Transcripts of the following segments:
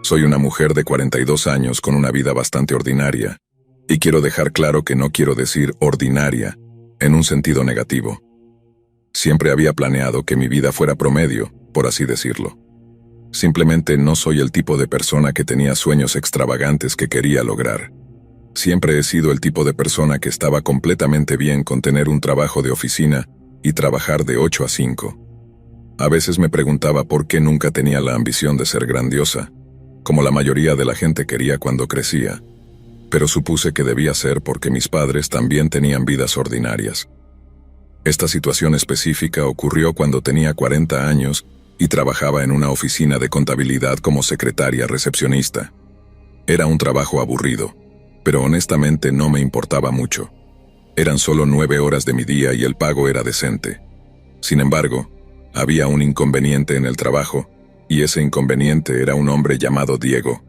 Soy una mujer de 42 años con una vida bastante ordinaria, y quiero dejar claro que no quiero decir ordinaria en un sentido negativo. Siempre había planeado que mi vida fuera promedio, por así decirlo. Simplemente no soy el tipo de persona que tenía sueños extravagantes que quería lograr. Siempre he sido el tipo de persona que estaba completamente bien con tener un trabajo de oficina y trabajar de 8 a 5. A veces me preguntaba por qué nunca tenía la ambición de ser grandiosa, como la mayoría de la gente quería cuando crecía, pero supuse que debía ser porque mis padres también tenían vidas ordinarias. Esta situación específica ocurrió cuando tenía 40 años y trabajaba en una oficina de contabilidad como secretaria recepcionista. Era un trabajo aburrido, pero honestamente no me importaba mucho. Eran solo 9 horas de mi día y el pago era decente. Sin embargo, había un inconveniente en el trabajo, y ese inconveniente era un hombre llamado Diego.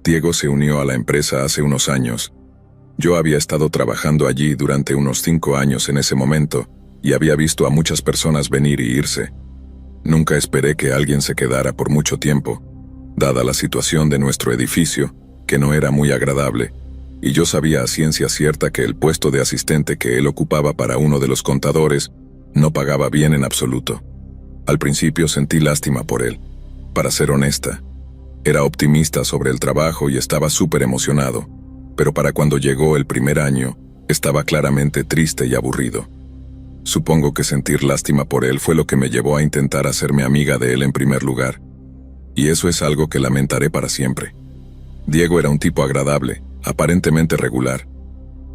Diego se unió a la empresa hace unos años. Yo había estado trabajando allí durante unos 5 años en ese momento, y había visto a muchas personas venir y irse. Nunca esperé que alguien se quedara por mucho tiempo, dada la situación de nuestro edificio, que no era muy agradable, y yo sabía a ciencia cierta que el puesto de asistente que él ocupaba para uno de los contadores no pagaba bien en absoluto. Al principio sentí lástima por él. Para ser honesta, era optimista sobre el trabajo y estaba súper emocionado, pero para cuando llegó el primer año, estaba claramente triste y aburrido. Supongo que sentir lástima por él fue lo que me llevó a intentar hacerme amiga de él en primer lugar. Y eso es algo que lamentaré para siempre. Diego era un tipo agradable, aparentemente regular.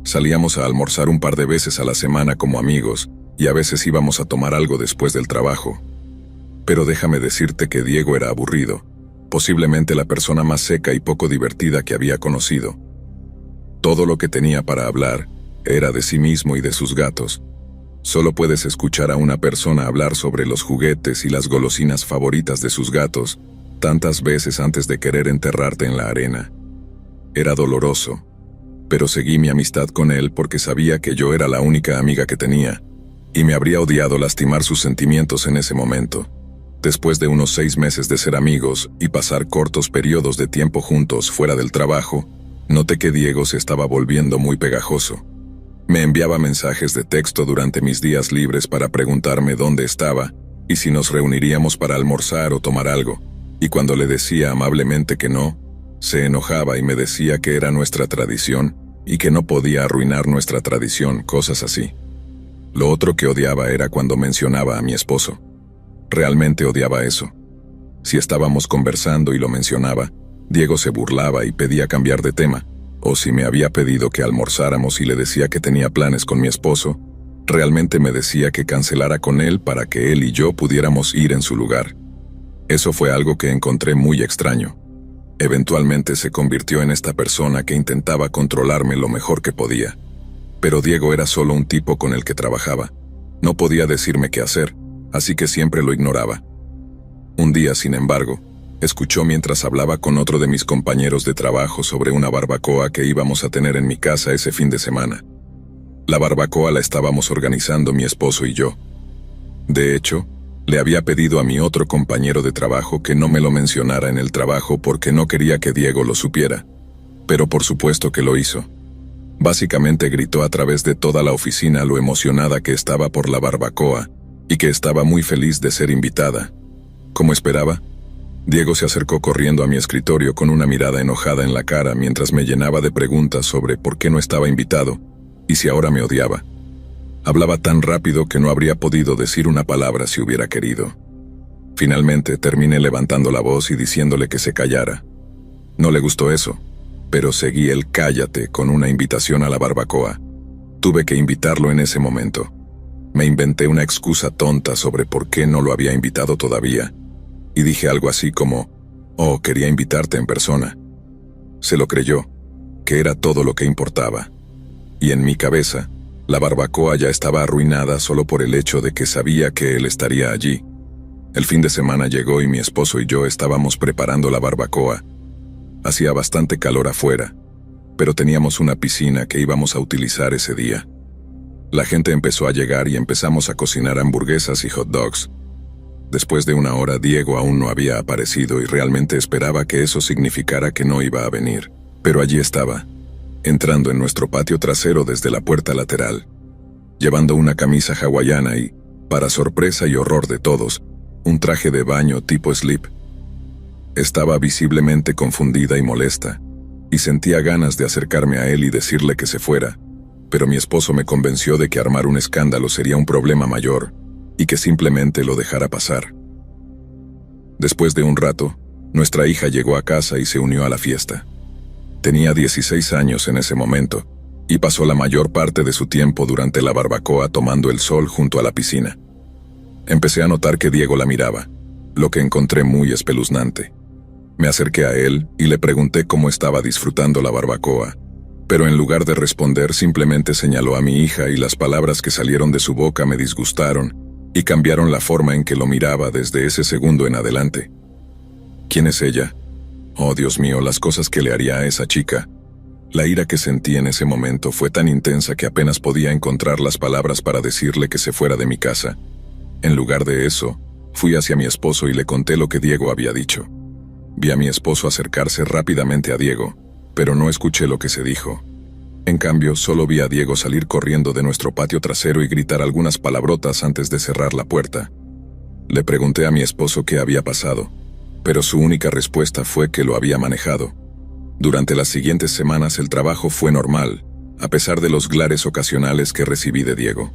Salíamos a almorzar un par de veces a la semana como amigos, y a veces íbamos a tomar algo después del trabajo. Pero déjame decirte que Diego era aburrido, posiblemente la persona más seca y poco divertida que había conocido. Todo lo que tenía para hablar era de sí mismo y de sus gatos. Solo puedes escuchar a una persona hablar sobre los juguetes y las golosinas favoritas de sus gatos tantas veces antes de querer enterrarte en la arena. Era doloroso, pero seguí mi amistad con él porque sabía que yo era la única amiga que tenía, y me habría odiado lastimar sus sentimientos en ese momento. Después de unos 6 meses de ser amigos y pasar cortos periodos de tiempo juntos fuera del trabajo, noté que Diego se estaba volviendo muy pegajoso. Me enviaba mensajes de texto durante mis días libres para preguntarme dónde estaba y si nos reuniríamos para almorzar o tomar algo, y cuando le decía amablemente que no, se enojaba y me decía que era nuestra tradición y que no podía arruinar nuestra tradición, cosas así. Lo otro que odiaba era cuando mencionaba a mi esposo. Realmente odiaba eso. Si estábamos conversando y lo mencionaba, Diego se burlaba y pedía cambiar de tema, o si me había pedido que almorzáramos y le decía que tenía planes con mi esposo, realmente me decía que cancelara con él para que él y yo pudiéramos ir en su lugar. Eso fue algo que encontré muy extraño. Eventualmente se convirtió en esta persona que intentaba controlarme lo mejor que podía. Pero Diego era solo un tipo con el que trabajaba. No podía decirme qué hacer, así que siempre lo ignoraba. Un día, sin embargo, escuchó mientras hablaba con otro de mis compañeros de trabajo sobre una barbacoa que íbamos a tener en mi casa ese fin de semana. La barbacoa la estábamos organizando mi esposo y yo. De hecho, le había pedido a mi otro compañero de trabajo que no me lo mencionara en el trabajo porque no quería que Diego lo supiera, pero por supuesto que lo hizo. Básicamente gritó a través de toda la oficina lo emocionada que estaba por la barbacoa y que estaba muy feliz de ser invitada. Como esperaba, Diego se acercó corriendo a mi escritorio con una mirada enojada en la cara mientras me llenaba de preguntas sobre por qué no estaba invitado y si ahora me odiaba. Hablaba tan rápido que no habría podido decir una palabra si hubiera querido. Finalmente terminé levantando la voz y diciéndole que se callara. No le gustó eso, pero seguí el cállate con una invitación a la barbacoa. Tuve que invitarlo en ese momento. Me inventé una excusa tonta sobre por qué no lo había invitado todavía, y dije algo así como, «Oh, quería invitarte en persona». Se lo creyó, que era todo lo que importaba. Y en mi cabeza, la barbacoa ya estaba arruinada solo por el hecho de que sabía que él estaría allí. El fin de semana llegó y mi esposo y yo estábamos preparando la barbacoa. Hacía bastante calor afuera, pero teníamos una piscina que íbamos a utilizar ese día. La gente empezó a llegar y empezamos a cocinar hamburguesas y hot dogs. Después de una hora, Diego aún no había aparecido y realmente esperaba que eso significara que no iba a venir. Pero allí estaba, entrando en nuestro patio trasero desde la puerta lateral, llevando una camisa hawaiana y, para sorpresa y horror de todos, un traje de baño tipo slip. Estaba visiblemente confundida y molesta, y sentía ganas de acercarme a él y decirle que se fuera, pero mi esposo me convenció de que armar un escándalo sería un problema mayor, y que simplemente lo dejara pasar. Después de un rato, nuestra hija llegó a casa y se unió a la fiesta. Tenía 16 años en ese momento, y pasó la mayor parte de su tiempo durante la barbacoa tomando el sol junto a la piscina. Empecé a notar que Diego la miraba, lo que encontré muy espeluznante. Me acerqué a él y le pregunté cómo estaba disfrutando la barbacoa, pero en lugar de responder simplemente señaló a mi hija y las palabras que salieron de su boca me disgustaron y cambiaron la forma en que lo miraba desde ese segundo en adelante. ¿Quién es ella? Oh, Dios mío, las cosas que le haría a esa chica. La ira que sentí en ese momento fue tan intensa que apenas podía encontrar las palabras para decirle que se fuera de mi casa. En lugar de eso, fui hacia mi esposo y le conté lo que Diego había dicho. Vi a mi esposo acercarse rápidamente a Diego, pero no escuché lo que se dijo. En cambio, solo vi a Diego salir corriendo de nuestro patio trasero y gritar algunas palabrotas antes de cerrar la puerta. Le pregunté a mi esposo qué había pasado, pero su única respuesta fue que lo había manejado. Durante las siguientes semanas el trabajo fue normal, a pesar de los glares ocasionales que recibí de Diego.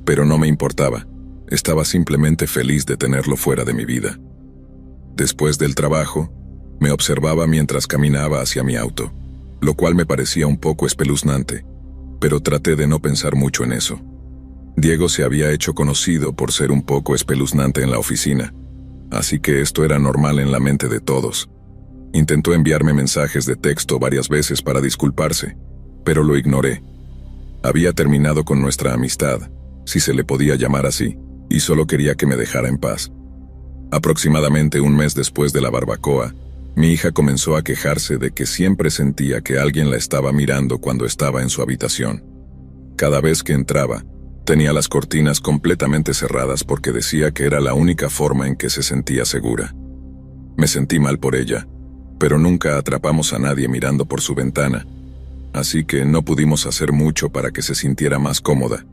Pero no me importaba, estaba simplemente feliz de tenerlo fuera de mi vida. Después del trabajo, me observaba mientras caminaba hacia mi auto, lo cual me parecía un poco espeluznante, pero traté de no pensar mucho en eso. Diego se había hecho conocido por ser un poco espeluznante en la oficina, así que esto era normal en la mente de todos. Intentó enviarme mensajes de texto varias veces para disculparse, pero lo ignoré. Había terminado con nuestra amistad, si se le podía llamar así, y solo quería que me dejara en paz. Aproximadamente un mes después de la barbacoa, mi hija comenzó a quejarse de que siempre sentía que alguien la estaba mirando cuando estaba en su habitación. Cada vez que entraba, tenía las cortinas completamente cerradas porque decía que era la única forma en que se sentía segura. Me sentí mal por ella, pero nunca atrapamos a nadie mirando por su ventana, así que no pudimos hacer mucho para que se sintiera más cómoda,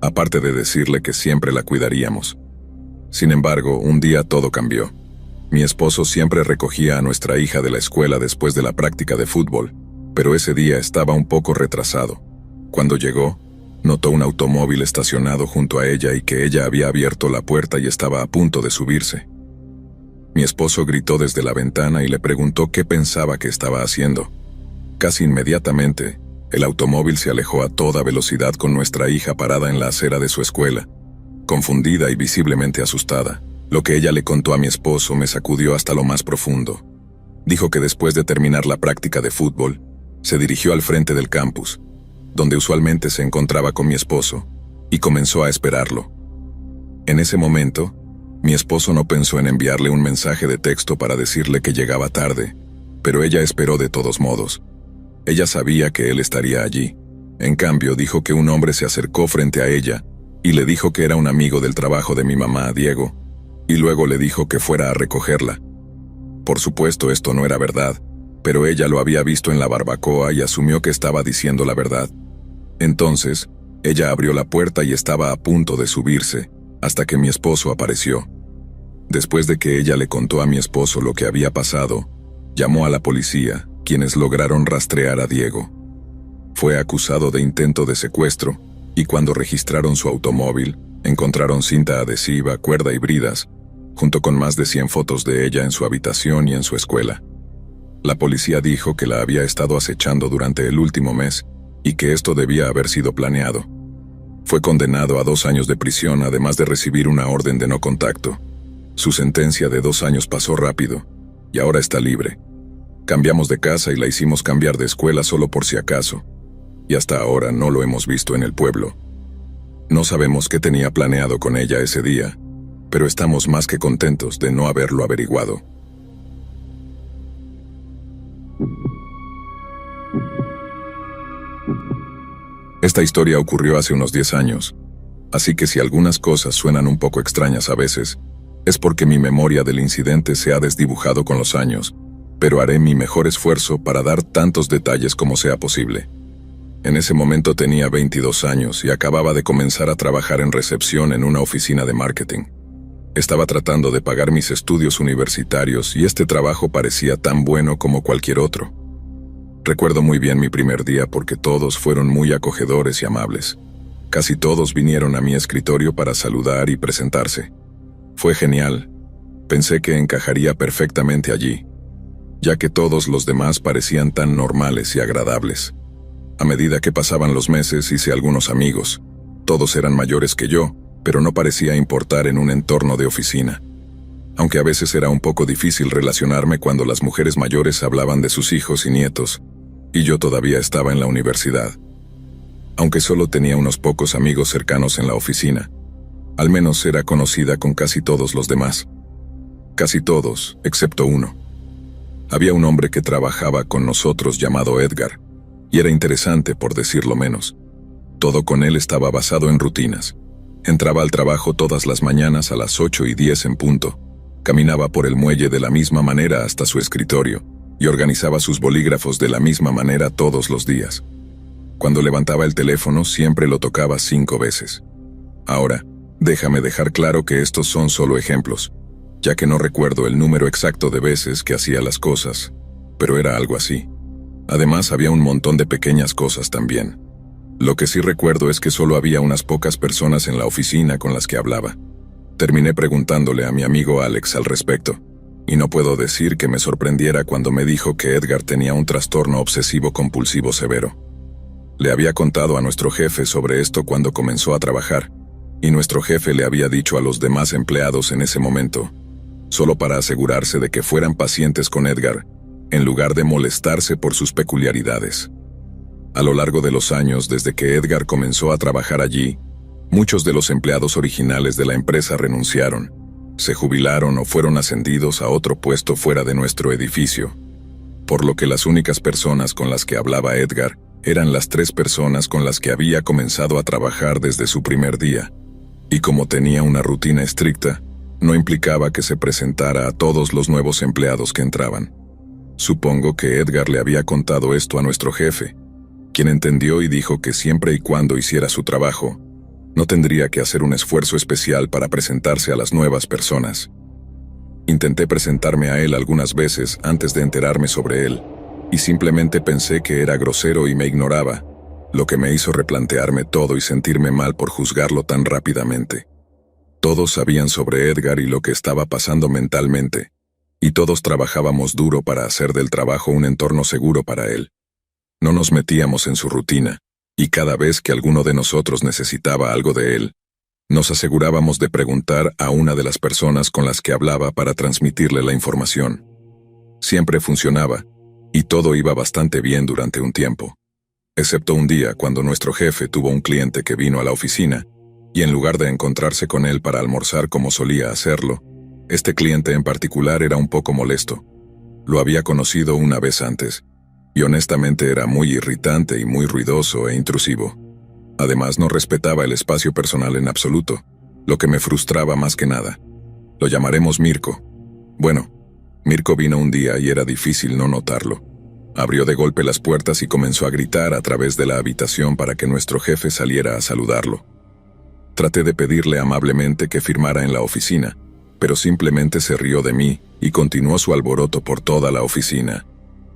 aparte de decirle que siempre la cuidaríamos. Sin embargo, un día todo cambió. Mi esposo siempre recogía a nuestra hija de la escuela después de la práctica de fútbol, pero ese día estaba un poco retrasado. Cuando llegó, notó un automóvil estacionado junto a ella y que ella había abierto la puerta y estaba a punto de subirse. Mi esposo gritó desde la ventana y le preguntó qué pensaba que estaba haciendo. Casi inmediatamente, el automóvil se alejó a toda velocidad con nuestra hija parada en la acera de su escuela, confundida y visiblemente asustada. Lo que ella le contó a mi esposo me sacudió hasta lo más profundo. Dijo que después de terminar la práctica de fútbol, se dirigió al frente del campus, donde usualmente se encontraba con mi esposo, y comenzó a esperarlo. En ese momento, mi esposo no pensó en enviarle un mensaje de texto para decirle que llegaba tarde, pero ella esperó de todos modos. Ella sabía que él estaría allí. En cambio, dijo que un hombre se acercó frente a ella y le dijo que era un amigo del trabajo de mi mamá, Diego, y luego le dijo que fuera a recogerla. Por supuesto, esto no era verdad, pero ella lo había visto en la barbacoa y asumió que estaba diciendo la verdad. Entonces, ella abrió la puerta y estaba a punto de subirse, hasta que mi esposo apareció. Después de que ella le contó a mi esposo lo que había pasado, llamó a la policía, quienes lograron rastrear a Diego. Fue acusado de intento de secuestro, y cuando registraron su automóvil, encontraron cinta adhesiva, cuerda y bridas, junto con más de 100 fotos de ella en su habitación y en su escuela. La policía dijo que la había estado acechando durante el último mes y que esto debía haber sido planeado. Fue condenado a 2 años de prisión, además de recibir una orden de no contacto. Su sentencia de 2 años pasó rápido, y ahora está libre. Cambiamos de casa y la hicimos cambiar de escuela solo por si acaso, y hasta ahora no lo hemos visto en el pueblo. No sabemos qué tenía planeado con ella ese día, pero estamos más que contentos de no haberlo averiguado. Esta historia ocurrió hace unos 10 años, así que si algunas cosas suenan un poco extrañas a veces, Es porque mi memoria del incidente se ha desdibujado con los años, pero haré mi mejor esfuerzo para dar tantos detalles como sea posible. En ese momento tenía 22 años y acababa de comenzar a trabajar en recepción en una oficina de marketing. Estaba tratando de pagar mis estudios universitarios y este trabajo parecía tan bueno como cualquier otro. Recuerdo muy bien mi primer día porque todos fueron muy acogedores y amables. Casi todos vinieron a mi escritorio para saludar y presentarse. Fue genial. Pensé que encajaría perfectamente allí, ya que todos los demás parecían tan normales y agradables. A medida que pasaban los meses hice algunos amigos. Todos eran mayores que yo, pero no parecía importar en un entorno de oficina. Aunque a veces era un poco difícil relacionarme cuando las mujeres mayores hablaban de sus hijos y nietos, y yo todavía estaba en la universidad. Aunque solo tenía unos pocos amigos cercanos en la oficina, al menos era conocida con casi todos los demás. Casi todos, excepto uno. Había un hombre que trabajaba con nosotros llamado Edgar, y era interesante por decirlo menos. Todo con él estaba basado en rutinas. Entraba al trabajo todas las mañanas a las 8:10 en punto, caminaba por el muelle de la misma manera hasta su escritorio, y organizaba sus bolígrafos de la misma manera todos los días. Cuando levantaba el teléfono siempre lo tocaba 5 veces. Ahora, déjame dejar claro que estos son solo ejemplos, ya que no recuerdo el número exacto de veces que hacía las cosas, pero era algo así. Además, había un montón de pequeñas cosas también. Lo que sí recuerdo es que solo había unas pocas personas en la oficina con las que hablaba. Terminé preguntándole a mi amigo Alex al respecto, y no puedo decir que me sorprendiera cuando me dijo que Edgar tenía un trastorno obsesivo-compulsivo severo. Le había contado a nuestro jefe sobre esto cuando comenzó a trabajar, y nuestro jefe le había dicho a los demás empleados en ese momento, solo para asegurarse de que fueran pacientes con Edgar, en lugar de molestarse por sus peculiaridades. A lo largo de los años desde que Edgar comenzó a trabajar allí, muchos de los empleados originales de la empresa renunciaron, se jubilaron o fueron ascendidos a otro puesto fuera de nuestro edificio, por lo que las únicas personas con las que hablaba Edgar eran las 3 personas con las que había comenzado a trabajar desde su primer día, y como tenía una rutina estricta, no implicaba que se presentara a todos los nuevos empleados que entraban. Supongo que Edgar le había contado esto a nuestro jefe, quien entendió y dijo que siempre y cuando hiciera su trabajo, no tendría que hacer un esfuerzo especial para presentarse a las nuevas personas. Intenté presentarme a él algunas veces antes de enterarme sobre él, y simplemente pensé que era grosero y me ignoraba, lo que me hizo replantearme todo y sentirme mal por juzgarlo tan rápidamente. Todos sabían sobre Edgar y lo que estaba pasando mentalmente, y todos trabajábamos duro para hacer del trabajo un entorno seguro para él. No nos metíamos en su rutina, y cada vez que alguno de nosotros necesitaba algo de él, nos asegurábamos de preguntar a una de las personas con las que hablaba para transmitirle la información. Siempre funcionaba, y todo iba bastante bien durante un tiempo. Excepto un día cuando nuestro jefe tuvo un cliente que vino a la oficina, y en lugar de encontrarse con él para almorzar como solía hacerlo, este cliente en particular era un poco molesto. Lo había conocido una vez antes, y honestamente era muy irritante y muy ruidoso e intrusivo. Además, no respetaba el espacio personal en absoluto, lo que me frustraba más que nada. Lo llamaremos Mirko. Bueno, Mirko vino un día y era difícil no notarlo. Abrió de golpe las puertas y comenzó a gritar a través de la habitación para que nuestro jefe saliera a saludarlo. Traté de pedirle amablemente que firmara en la oficina, pero simplemente se rió de mí y continuó su alboroto por toda la oficina.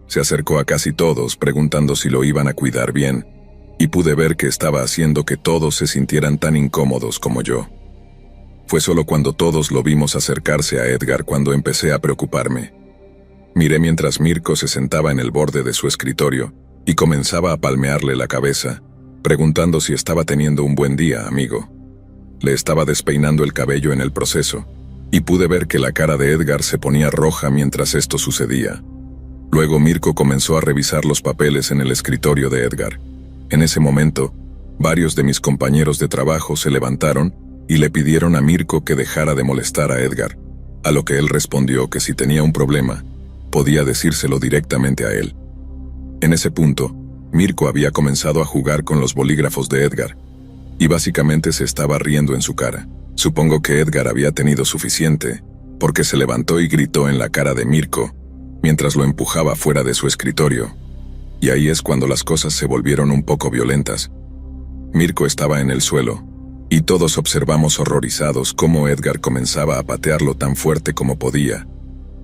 Se acercó a casi todos preguntando si lo iban a cuidar bien, y pude ver que estaba haciendo que todos se sintieran tan incómodos como yo. Fue solo cuando todos lo vimos acercarse a Edgar cuando empecé a preocuparme. Miré mientras Mirko se sentaba en el borde de su escritorio y comenzaba a palmearle la cabeza, preguntando si estaba teniendo un buen día, amigo. Le estaba despeinando el cabello en el proceso, y pude ver que la cara de Edgar se ponía roja mientras esto sucedía. Luego Mirko comenzó a revisar los papeles en el escritorio de Edgar. En ese momento, varios de mis compañeros de trabajo se levantaron y le pidieron a Mirko que dejara de molestar a Edgar, a lo que él respondió que si tenía un problema, podía decírselo directamente a él. En ese punto, Mirko había comenzado a jugar con los bolígrafos de Edgar, y básicamente se estaba riendo en su cara. Supongo que Edgar había tenido suficiente, porque se levantó y gritó en la cara de Mirko, mientras lo empujaba fuera de su escritorio. Y ahí es cuando las cosas se volvieron un poco violentas. Mirko estaba en el suelo, y todos observamos horrorizados cómo Edgar comenzaba a patearlo tan fuerte como podía,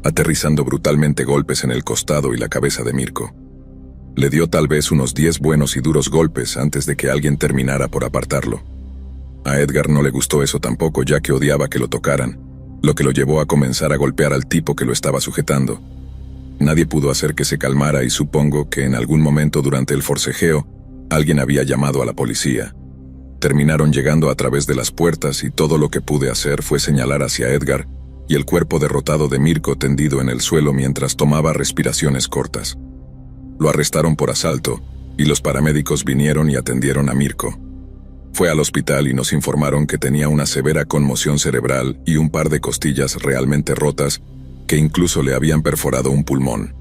aterrizando brutalmente golpes en el costado y la cabeza de Mirko. Le dio tal vez unos 10 buenos y duros golpes antes de que alguien terminara por apartarlo. A Edgar no le gustó eso tampoco, ya que odiaba que lo tocaran, lo que lo llevó a comenzar a golpear al tipo que lo estaba sujetando. Nadie pudo hacer que se calmara y supongo que en algún momento durante el forcejeo, alguien había llamado a la policía. Terminaron llegando a través de las puertas y todo lo que pude hacer fue señalar hacia Edgar y el cuerpo derrotado de Mirko tendido en el suelo mientras tomaba respiraciones cortas. Lo arrestaron por asalto y los paramédicos vinieron y atendieron a Mirko. Fue al hospital y nos informaron que tenía una severa conmoción cerebral y un par de costillas realmente rotas que incluso le habían perforado un pulmón.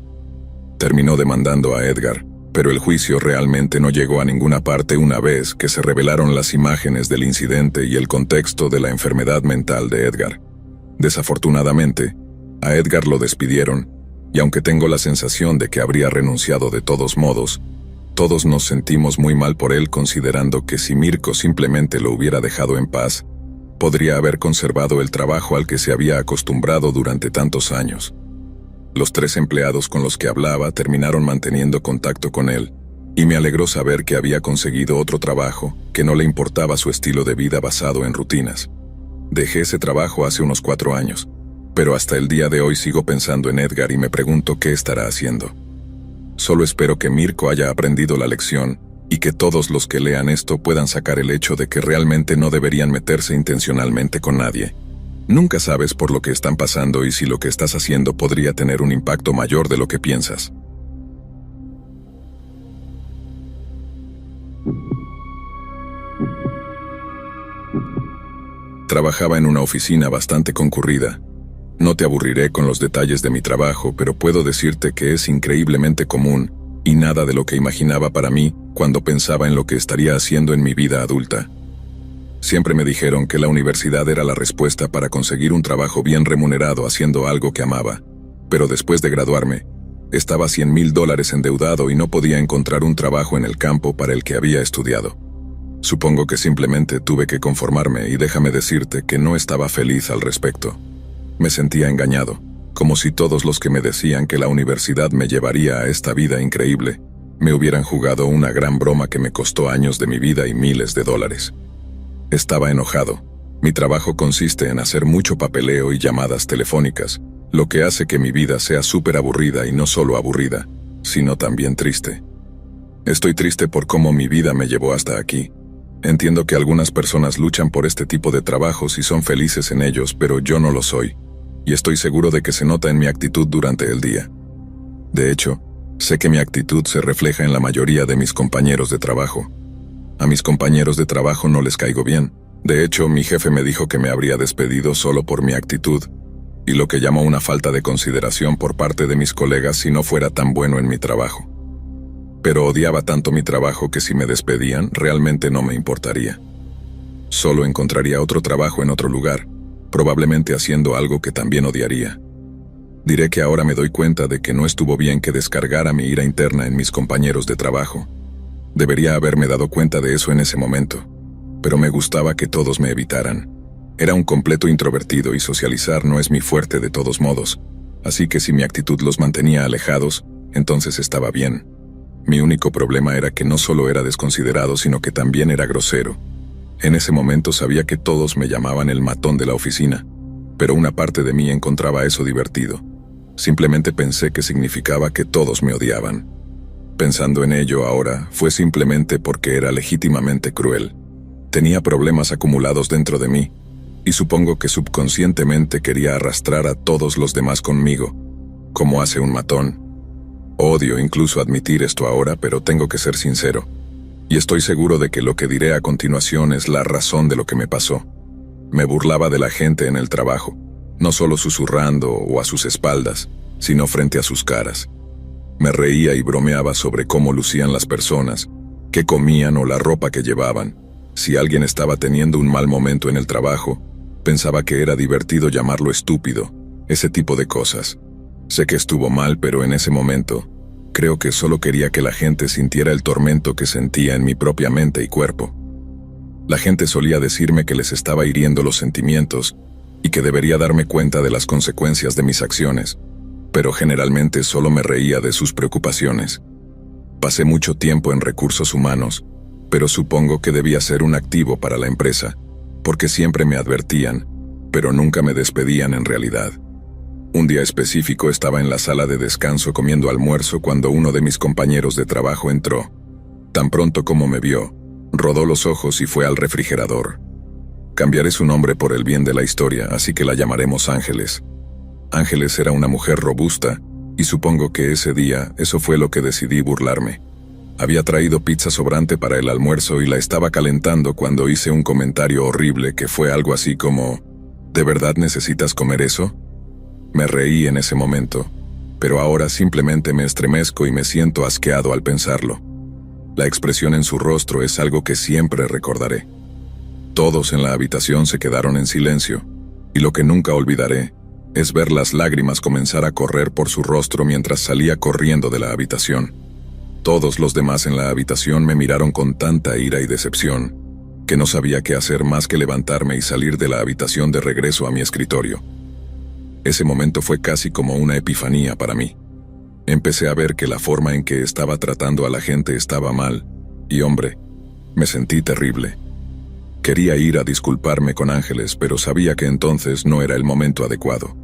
Terminó demandando a Edgar, pero el juicio realmente no llegó a ninguna parte una vez que se revelaron las imágenes del incidente y el contexto de la enfermedad mental de Edgar. Desafortunadamente, a Edgar lo despidieron, y aunque tengo la sensación de que habría renunciado de todos modos, todos nos sentimos muy mal por él considerando que si Mirko simplemente lo hubiera dejado en paz, podría haber conservado el trabajo al que se había acostumbrado durante tantos años. Los 3 empleados con los que hablaba terminaron manteniendo contacto con él, y me alegró saber que había conseguido otro trabajo, que no le importaba su estilo de vida basado en rutinas. Dejé ese trabajo hace unos 4 años, pero hasta el día de hoy sigo pensando en Edgar y me pregunto qué estará haciendo. Solo espero que Mirko haya aprendido la lección, y que todos los que lean esto puedan sacar el hecho de que realmente no deberían meterse intencionalmente con nadie. Nunca sabes por lo que están pasando y si lo que estás haciendo podría tener un impacto mayor de lo que piensas. Trabajaba en una oficina bastante concurrida. No te aburriré con los detalles de mi trabajo, pero puedo decirte que es increíblemente común, y nada de lo que imaginaba para mí cuando pensaba en lo que estaría haciendo en mi vida adulta. Siempre me dijeron que la universidad era la respuesta para conseguir un trabajo bien remunerado haciendo algo que amaba, pero después de graduarme, estaba $100,000 endeudado y no podía encontrar un trabajo en el campo para el que había estudiado. Supongo que simplemente tuve que conformarme y déjame decirte que no estaba feliz al respecto. Me sentía engañado, como si todos los que me decían que la universidad me llevaría a esta vida increíble, me hubieran jugado una gran broma que me costó años de mi vida y miles de dólares. Estaba enojado. Mi trabajo consiste en hacer mucho papeleo y llamadas telefónicas, lo que hace que mi vida sea súper aburrida y no solo aburrida, sino también triste. Estoy triste por cómo mi vida me llevó hasta aquí. Entiendo que algunas personas luchan por este tipo de trabajos y son felices en ellos, pero yo no lo soy, y estoy seguro de que se nota en mi actitud durante el día. De hecho, sé que mi actitud se refleja en la mayoría de mis compañeros de trabajo. A mis compañeros de trabajo no les caigo bien. De hecho, mi jefe me dijo que me habría despedido solo por mi actitud, y lo que llamo una falta de consideración por parte de mis colegas si no fuera tan bueno en mi trabajo. Pero odiaba tanto mi trabajo que si me despedían, realmente no me importaría. Solo encontraría otro trabajo en otro lugar, probablemente haciendo algo que también odiaría. Diré que ahora me doy cuenta de que no estuvo bien que descargara mi ira interna en mis compañeros de trabajo. Debería haberme dado cuenta de eso en ese momento, pero me gustaba que todos me evitaran. Era un completo introvertido y socializar no es mi fuerte de todos modos, así que si mi actitud los mantenía alejados, entonces estaba bien. Mi único problema era que no solo era desconsiderado, sino que también era grosero. En ese momento sabía que todos me llamaban el matón de la oficina, pero una parte de mí encontraba eso divertido. Simplemente pensé que significaba que todos me odiaban. Pensando en ello ahora, fue simplemente porque era legítimamente cruel. Tenía problemas acumulados dentro de mí, y supongo que subconscientemente quería arrastrar a todos los demás conmigo, como hace un matón. Odio incluso admitir esto ahora, pero tengo que ser sincero. Y estoy seguro de que lo que diré a continuación es la razón de lo que me pasó. Me burlaba de la gente en el trabajo, no solo susurrando o a sus espaldas, sino frente a sus caras. Me reía y bromeaba sobre cómo lucían las personas, qué comían o la ropa que llevaban. Si alguien estaba teniendo un mal momento en el trabajo, Pensaba que era divertido llamarlo estúpido, ese tipo de cosas. Sé que estuvo mal, pero en ese momento, creo que solo quería que la gente sintiera el tormento que sentía en mi propia mente y cuerpo. La gente solía decirme que les estaba hiriendo los sentimientos y que debería darme cuenta de las consecuencias de mis acciones, pero generalmente solo me reía de sus preocupaciones. Pasé mucho tiempo en recursos humanos, pero supongo que debía ser un activo para la empresa, porque siempre me advertían, pero nunca me despedían en realidad. Un día específico estaba en la sala de descanso comiendo almuerzo cuando uno de mis compañeros de trabajo entró. Tan pronto como me vio, rodó los ojos y fue al refrigerador. Cambiaré su nombre por el bien de la historia, así que la llamaremos Ángeles. Ángeles era una mujer robusta, y supongo que ese día eso fue lo que decidí burlarme. Había traído pizza sobrante para el almuerzo y la estaba calentando cuando hice un comentario horrible que fue algo así como: ¿de verdad necesitas comer eso? Me reí en ese momento, pero ahora simplemente me estremezco y me siento asqueado al pensarlo. La expresión en su rostro es algo que siempre recordaré. Todos en la habitación se quedaron en silencio, y lo que nunca olvidaré es ver las lágrimas comenzar a correr por su rostro mientras salía corriendo de la habitación. Todos los demás en la habitación me miraron con tanta ira y decepción, que no sabía qué hacer más que levantarme y salir de la habitación de regreso a mi escritorio. Ese momento fue casi como una epifanía para mí. Empecé a ver que la forma en que estaba tratando a la gente estaba mal, y hombre, me sentí terrible. Quería ir a disculparme con Ángeles, pero sabía que entonces no era el momento adecuado.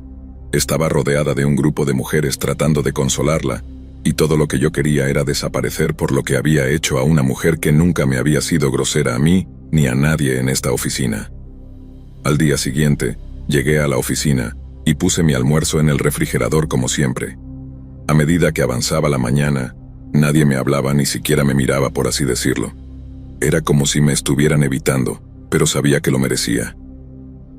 Estaba rodeada de un grupo de mujeres tratando de consolarla, y todo lo que yo quería era desaparecer por lo que había hecho a una mujer que nunca me había sido grosera a mí ni a nadie en esta oficina. Al día siguiente, llegué a la oficina y puse mi almuerzo en el refrigerador como siempre. A medida que avanzaba la mañana, nadie me hablaba ni siquiera me miraba, por así decirlo. Era como si me estuvieran evitando, pero sabía que lo merecía.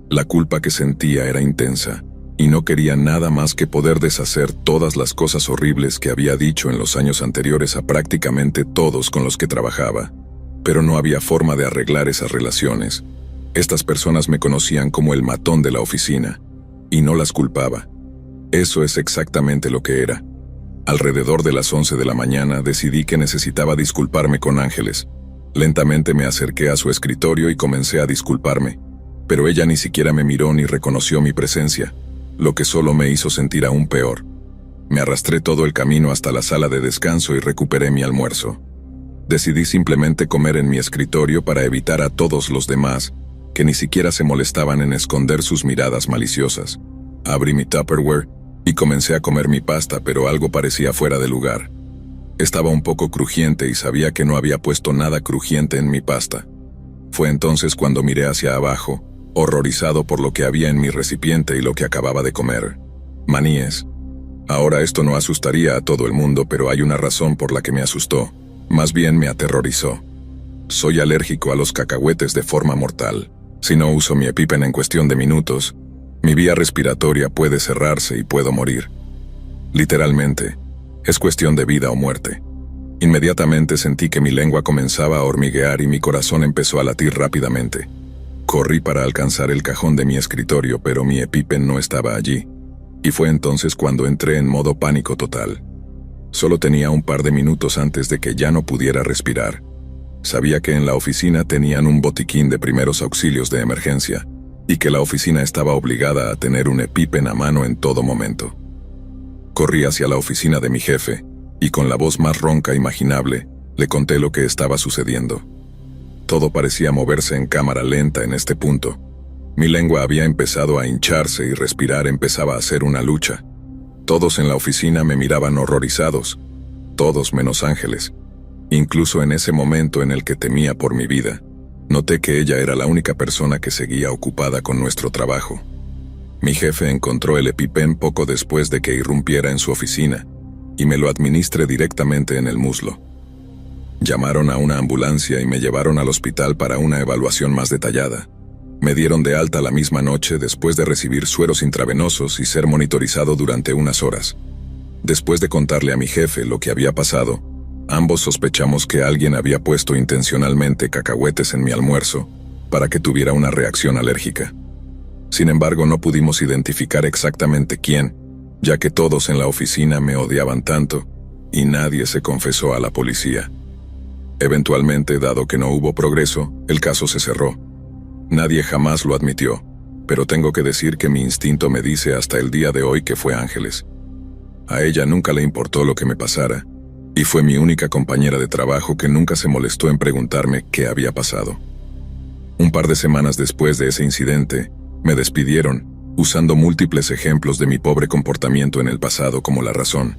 La culpa que sentía era intensa, y no quería nada más que poder deshacer todas las cosas horribles que había dicho en los años anteriores a prácticamente todos con los que trabajaba. Pero no había forma de arreglar esas relaciones. Estas personas me conocían como el matón de la oficina, y no las culpaba. Eso es exactamente lo que era. Alrededor de las 11 de la mañana decidí que necesitaba disculparme con Ángeles. Lentamente me acerqué a su escritorio y comencé a disculparme, pero ella ni siquiera me miró ni reconoció mi presencia, lo que solo me hizo sentir aún peor. Me arrastré todo el camino hasta la sala de descanso y recuperé mi almuerzo. Decidí simplemente comer en mi escritorio para evitar a todos los demás, que ni siquiera se molestaban en esconder sus miradas maliciosas. Abrí mi Tupperware y comencé a comer mi pasta, pero algo parecía fuera de lugar. Estaba un poco crujiente y sabía que no había puesto nada crujiente en mi pasta. Fue entonces cuando miré hacia abajo, horrorizado por lo que había en mi recipiente y lo que acababa de comer. Maníes. Ahora esto no asustaría a todo el mundo, pero hay una razón por la que me asustó. Más bien me aterrorizó. Soy alérgico a los cacahuetes de forma mortal. Si no uso mi EpiPen en cuestión de minutos, mi vía respiratoria puede cerrarse y puedo morir. Literalmente, es cuestión de vida o muerte. Inmediatamente sentí que mi lengua comenzaba a hormiguear y mi corazón empezó a latir rápidamente. Corrí para alcanzar el cajón de mi escritorio, pero mi EpiPen no estaba allí. Y fue entonces cuando entré en modo pánico total. Solo tenía un par de minutos antes de que ya no pudiera respirar. Sabía que en la oficina tenían un botiquín de primeros auxilios de emergencia, y que la oficina estaba obligada a tener un EpiPen a mano en todo momento. Corrí hacia la oficina de mi jefe, y con la voz más ronca imaginable, le conté lo que estaba sucediendo. Todo parecía moverse en cámara lenta en este punto. Mi lengua había empezado a hincharse y respirar empezaba a ser una lucha. Todos en la oficina me miraban horrorizados, todos menos Ángeles. Incluso en ese momento en el que temía por mi vida, noté que ella era la única persona que seguía ocupada con nuestro trabajo. Mi jefe encontró el EpiPen poco después de que irrumpiera en su oficina, y me lo administré directamente en el muslo. Llamaron a una ambulancia y me llevaron al hospital para una evaluación más detallada. Me dieron de alta la misma noche después de recibir sueros intravenosos y ser monitorizado durante unas horas. Después de contarle a mi jefe lo que había pasado, ambos sospechamos que alguien había puesto intencionalmente cacahuetes en mi almuerzo para que tuviera una reacción alérgica. Sin embargo, no pudimos identificar exactamente quién, ya que todos en la oficina me odiaban tanto, y nadie se confesó a la policía. Eventualmente, dado que no hubo progreso, el caso se cerró. Nadie jamás lo admitió, pero tengo que decir que mi instinto me dice hasta el día de hoy que fue Ángeles. A ella nunca le importó lo que me pasara, y fue mi única compañera de trabajo que nunca se molestó en preguntarme qué había pasado. Un par de semanas después de ese incidente, me despidieron, usando múltiples ejemplos de mi pobre comportamiento en el pasado como la razón.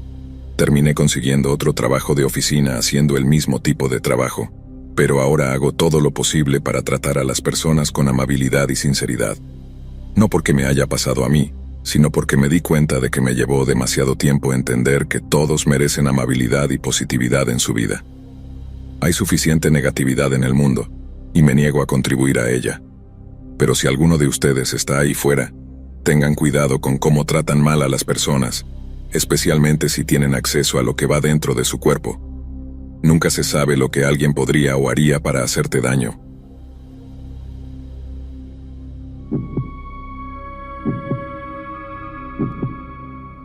Terminé consiguiendo otro trabajo de oficina haciendo el mismo tipo de trabajo, pero ahora hago todo lo posible para tratar a las personas con amabilidad y sinceridad. No porque me haya pasado a mí, sino porque me di cuenta de que me llevó demasiado tiempo entender que todos merecen amabilidad y positividad en su vida. Hay suficiente negatividad en el mundo, y me niego a contribuir a ella. Pero si alguno de ustedes está ahí fuera, tengan cuidado con cómo tratan mal a las personas, especialmente si tienen acceso a lo que va dentro de su cuerpo. Nunca se sabe lo que alguien podría o haría para hacerte daño.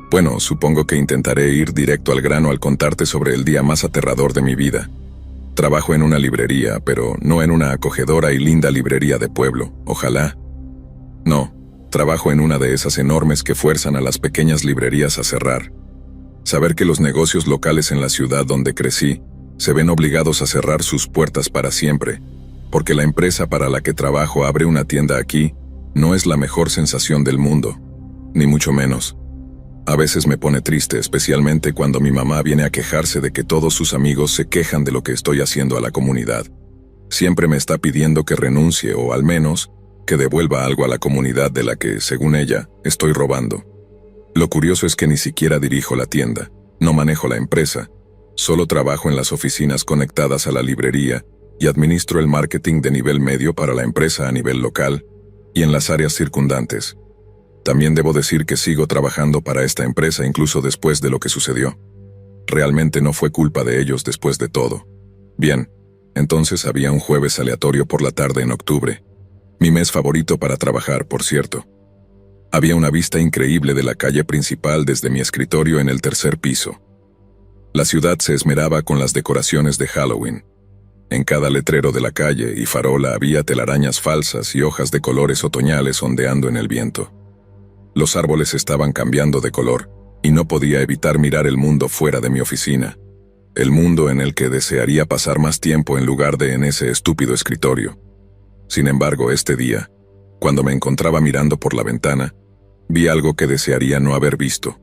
Bueno, supongo que intentaré ir directo al grano al contarte sobre el día más aterrador de mi vida. Trabajo en una librería, pero no en una acogedora y linda librería de pueblo, ojalá. No, trabajo en una de esas enormes que fuerzan a las pequeñas librerías a cerrar. Saber que los negocios locales en la ciudad donde crecí se ven obligados a cerrar sus puertas para siempre, porque la empresa para la que trabajo abre una tienda aquí, no es la mejor sensación del mundo, ni mucho menos. A veces me pone triste, especialmente cuando mi mamá viene a quejarse de que todos sus amigos se quejan de lo que estoy haciendo a la comunidad. Siempre me está pidiendo que renuncie o al menos que devuelva algo a la comunidad de la que, según ella, estoy robando. Lo curioso es que ni siquiera dirijo la tienda, no manejo la empresa, solo trabajo en las oficinas conectadas a la librería y administro el marketing de nivel medio para la empresa a nivel local y en las áreas circundantes. También debo decir que sigo trabajando para esta empresa incluso después de lo que sucedió. Realmente no fue culpa de ellos después de todo. Bien, entonces había un jueves aleatorio por la tarde en octubre. Mi mes favorito para trabajar, por cierto. Había una vista increíble de la calle principal desde mi escritorio en el tercer piso. La ciudad se esmeraba con las decoraciones de Halloween. En cada letrero de la calle y farola había telarañas falsas y hojas de colores otoñales ondeando en el viento. Los árboles estaban cambiando de color, y no podía evitar mirar el mundo fuera de mi oficina. El mundo en el que desearía pasar más tiempo en lugar de en ese estúpido escritorio. Sin embargo, este día, cuando me encontraba mirando por la ventana, vi algo que desearía no haber visto.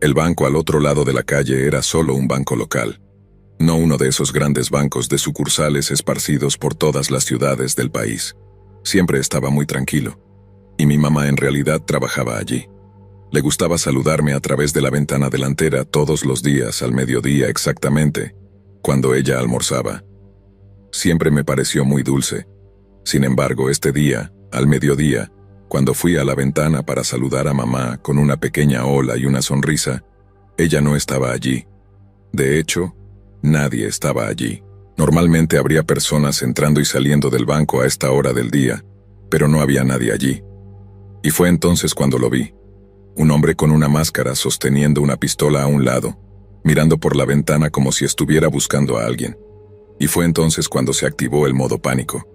El banco al otro lado de la calle era solo un banco local, no uno de esos grandes bancos de sucursales esparcidos por todas las ciudades del país. Siempre estaba muy tranquilo. Y mi mamá en realidad trabajaba allí. Le gustaba saludarme a través de la ventana delantera todos los días al mediodía exactamente, cuando ella almorzaba. Siempre me pareció muy dulce. Sin embargo, este día, al mediodía, cuando fui a la ventana para saludar a mamá con una pequeña hola y una sonrisa, ella no estaba allí. De hecho, nadie estaba allí. Normalmente habría personas entrando y saliendo del banco a esta hora del día, pero no había nadie allí. Y fue entonces cuando lo vi. Un hombre con una máscara sosteniendo una pistola a un lado, mirando por la ventana como si estuviera buscando a alguien. Y fue entonces cuando se activó el modo pánico.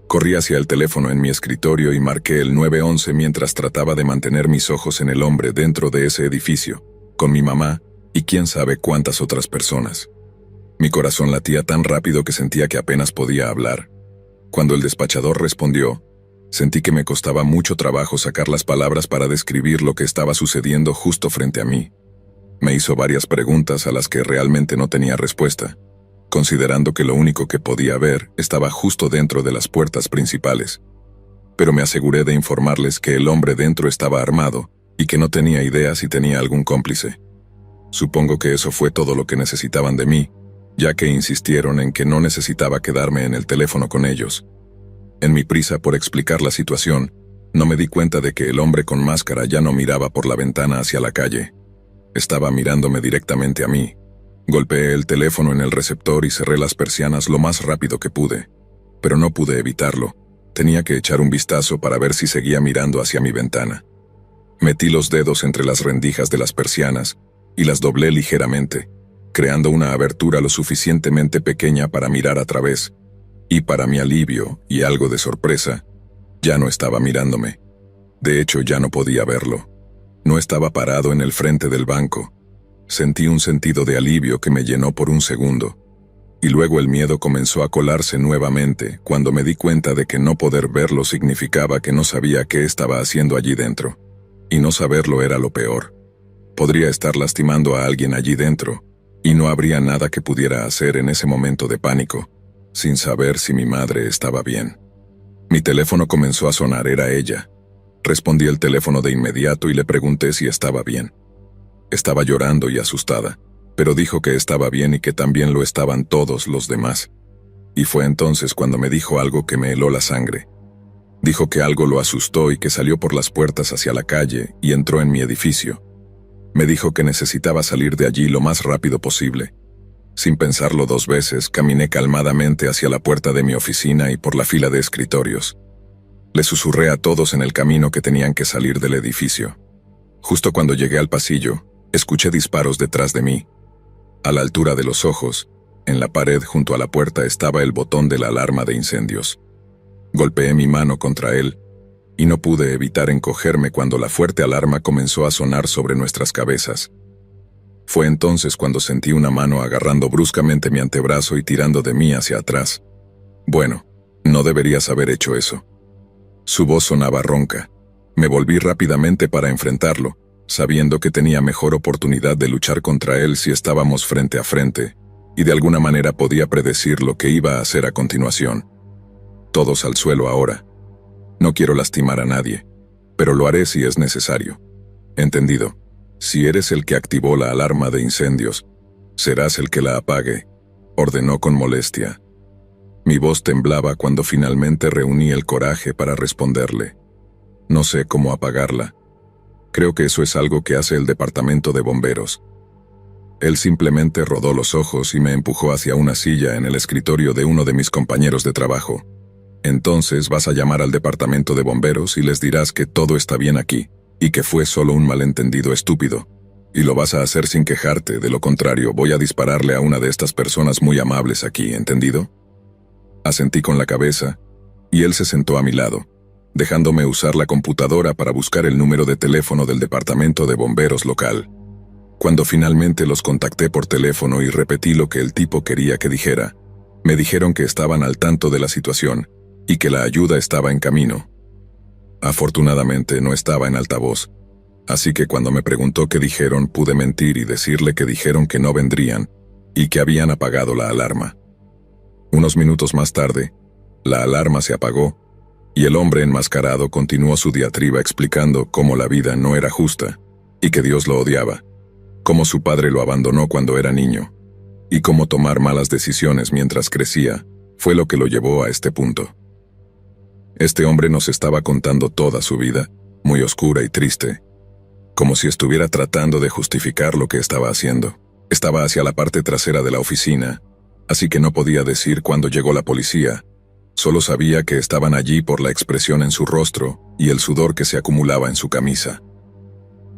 Corrí hacia el teléfono en mi escritorio y marqué el 911 mientras trataba de mantener mis ojos en el hombre dentro de ese edificio, con mi mamá y quién sabe cuántas otras personas. Mi corazón latía tan rápido que sentía que apenas podía hablar. Cuando el despachador respondió, sentí que me costaba mucho trabajo sacar las palabras para describir lo que estaba sucediendo justo frente a mí. Me hizo varias preguntas a las que realmente no tenía respuesta, considerando que lo único que podía ver estaba justo dentro de las puertas principales. Pero me aseguré de informarles que el hombre dentro estaba armado y que no tenía idea si tenía algún cómplice. Supongo que eso fue todo lo que necesitaban de mí, ya que insistieron en que no necesitaba quedarme en el teléfono con ellos. En mi prisa por explicar la situación, no me di cuenta de que el hombre con máscara ya no miraba por la ventana hacia la calle. Estaba mirándome directamente a mí. Golpeé el teléfono en el receptor y cerré las persianas lo más rápido que pude, pero no pude evitarlo, Tenía que echar un vistazo para ver si seguía mirando hacia mi ventana. Metí los dedos entre las rendijas de las persianas y las doblé ligeramente, creando una abertura lo suficientemente pequeña para mirar a través, y para mi alivio y algo de sorpresa, ya no estaba mirándome. De hecho, ya no podía verlo. No estaba parado en el frente del banco. Sentí un sentido de alivio que me llenó por un segundo, y luego el miedo comenzó a colarse nuevamente cuando me di cuenta de que no poder verlo significaba que no sabía qué estaba haciendo allí dentro. Y no saberlo era lo peor. Podría estar lastimando a alguien allí dentro, y no habría nada que pudiera hacer en ese momento de pánico, sin saber si mi madre estaba bien. Mi teléfono comenzó a sonar, era ella. Respondí el teléfono de inmediato y le pregunté si estaba bien. Estaba llorando y asustada, pero dijo que estaba bien y que también lo estaban todos los demás. Y fue entonces cuando me dijo algo que me heló la sangre. Dijo que algo lo asustó y que salió por las puertas hacia la calle y entró en mi edificio. Me dijo que necesitaba salir de allí lo más rápido posible. Sin pensarlo 2 veces, caminé calmadamente hacia la puerta de mi oficina y por la fila de escritorios. Le susurré a todos en el camino que tenían que salir del edificio. Justo cuando llegué al pasillo, escuché disparos detrás de mí. A la altura de los ojos, en la pared junto a la puerta estaba el botón de la alarma de incendios. Golpeé mi mano contra él, y no pude evitar encogerme cuando la fuerte alarma comenzó a sonar sobre nuestras cabezas. Fue entonces cuando sentí una mano agarrando bruscamente mi antebrazo y tirando de mí hacia atrás. Bueno, no deberías haber hecho eso. Su voz sonaba ronca. Me volví rápidamente para enfrentarlo, sabiendo que tenía mejor oportunidad de luchar contra él si estábamos frente a frente, y de alguna manera podía predecir lo que iba a hacer a continuación. Todos al suelo ahora. No quiero lastimar a nadie, pero lo haré si es necesario. Entendido. Si eres el que activó la alarma de incendios, serás el que la apague, ordenó con molestia. Mi voz temblaba cuando finalmente reuní el coraje para responderle. No sé cómo apagarla. Creo que eso es algo que hace el departamento de bomberos. Él simplemente rodó los ojos y me empujó hacia una silla en el escritorio de uno de mis compañeros de trabajo. Entonces vas a llamar al departamento de bomberos y les dirás que todo está bien aquí, y que fue solo un malentendido estúpido. Y lo vas a hacer sin quejarte, de lo contrario voy a dispararle a una de estas personas muy amables aquí, ¿entendido? Asentí con la cabeza, y él se sentó a mi lado, dejándome usar la computadora para buscar el número de teléfono del departamento de bomberos local. Cuando finalmente los contacté por teléfono y repetí lo que el tipo quería que dijera, me dijeron que estaban al tanto de la situación, y que la ayuda estaba en camino. Afortunadamente no estaba en altavoz, así que cuando me preguntó qué dijeron pude mentir y decirle que dijeron que no vendrían, y que habían apagado la alarma. Unos minutos más tarde, la alarma se apagó, y el hombre enmascarado continuó su diatriba explicando cómo la vida no era justa, y que Dios lo odiaba, cómo su padre lo abandonó cuando era niño, y cómo tomar malas decisiones mientras crecía fue lo que lo llevó a este punto. Este hombre nos estaba contando toda su vida, muy oscura y triste, como si estuviera tratando de justificar lo que estaba haciendo. Estaba hacia la parte trasera de la oficina, así que no podía decir cuándo llegó la policía. Solo sabía que estaban allí por la expresión en su rostro y el sudor que se acumulaba en su camisa.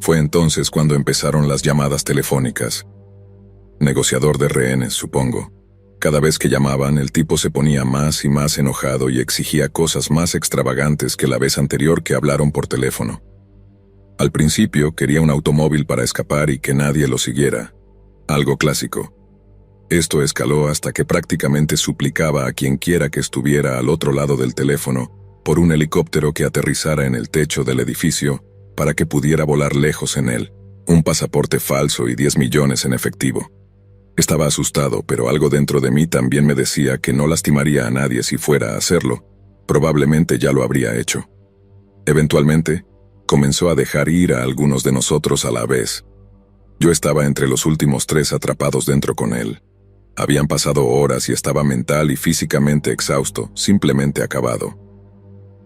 Fue entonces cuando empezaron las llamadas telefónicas. Negociador de rehenes, supongo. Cada vez que llamaban, el tipo se ponía más y más enojado y exigía cosas más extravagantes que la vez anterior que hablaron por teléfono. Al principio quería un automóvil para escapar y que nadie lo siguiera. Algo clásico. Esto escaló hasta que prácticamente suplicaba a quien quiera que estuviera al otro lado del teléfono por un helicóptero que aterrizara en el techo del edificio para que pudiera volar lejos en él, un pasaporte falso y 10 millones en efectivo. Estaba asustado, pero algo dentro de mí también me decía que no lastimaría a nadie si fuera a hacerlo. Probablemente ya lo habría hecho. Eventualmente, comenzó a dejar ir a algunos de nosotros a la vez. Yo estaba entre los últimos 3 atrapados dentro con él. Habían pasado horas y estaba mental y físicamente exhausto, simplemente acabado.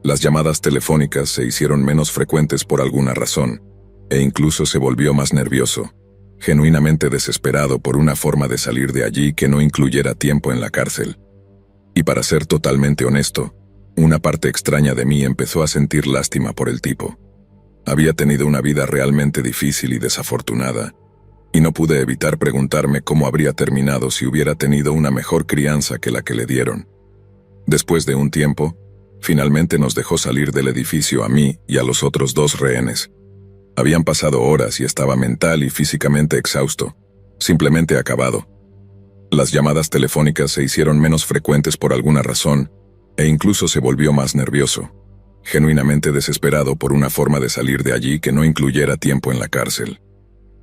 Las llamadas telefónicas se hicieron menos frecuentes por alguna razón, e incluso se volvió más nervioso, genuinamente desesperado por una forma de salir de allí que no incluyera tiempo en la cárcel. Y para ser totalmente honesto, Una parte extraña de mí empezó a sentir lástima por el tipo. Había tenido una vida realmente difícil y desafortunada, y no pude evitar preguntarme cómo habría terminado si hubiera tenido una mejor crianza que la que le dieron. Después de un tiempo, finalmente nos dejó salir del edificio a mí y a los otros 2 rehenes. Habían pasado horas y estaba mental y físicamente exhausto, simplemente acabado. Las llamadas telefónicas se hicieron menos frecuentes por alguna razón, e incluso se volvió más nervioso, genuinamente desesperado por una forma de salir de allí que no incluyera tiempo en la cárcel.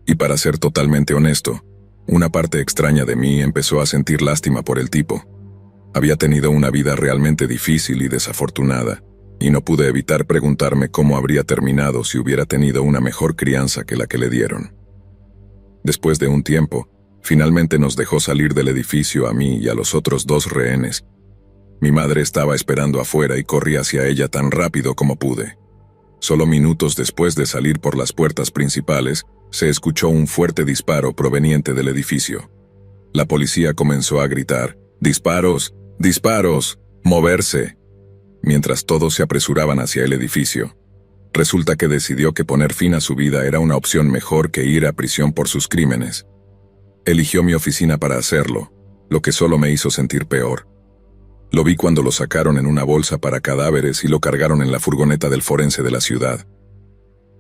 Y para ser totalmente honesto, una parte extraña de mí empezó a sentir lástima por el tipo. Había tenido una vida realmente difícil y desafortunada, y no pude evitar preguntarme cómo habría terminado si hubiera tenido una mejor crianza que la que le dieron. Después de un tiempo, finalmente nos dejó salir del edificio a mí y a los otros 2 rehenes. Mi madre estaba esperando afuera y corrí hacia ella tan rápido como pude. Solo minutos después de salir por las puertas principales, se escuchó un fuerte disparo proveniente del edificio. La policía comenzó a gritar: «¡Disparos! ¡Disparos! ¡Moverse!», mientras todos se apresuraban hacia el edificio. Resulta que decidió que poner fin a su vida era una opción mejor que ir a prisión por sus crímenes. Eligió mi oficina para hacerlo, lo que solo me hizo sentir peor. Lo vi cuando lo sacaron en una bolsa para cadáveres y lo cargaron en la furgoneta del forense de la ciudad.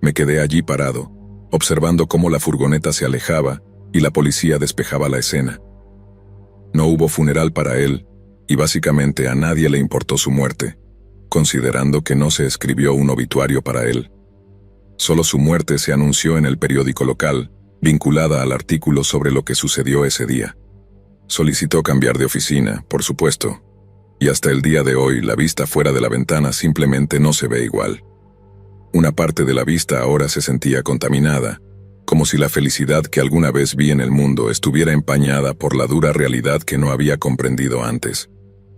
Me quedé allí parado, observando cómo la furgoneta se alejaba y la policía despejaba la escena. No hubo funeral para él, y básicamente a nadie le importó su muerte, considerando que no se escribió un obituario para él. Solo su muerte se anunció en el periódico local, vinculada al artículo sobre lo que sucedió ese día. Solicitó cambiar de oficina, por supuesto, y hasta el día de hoy la vista fuera de la ventana simplemente no se ve igual. Una parte de la vista ahora se sentía contaminada, como si la felicidad que alguna vez vi en el mundo estuviera empañada por la dura realidad que no había comprendido antes,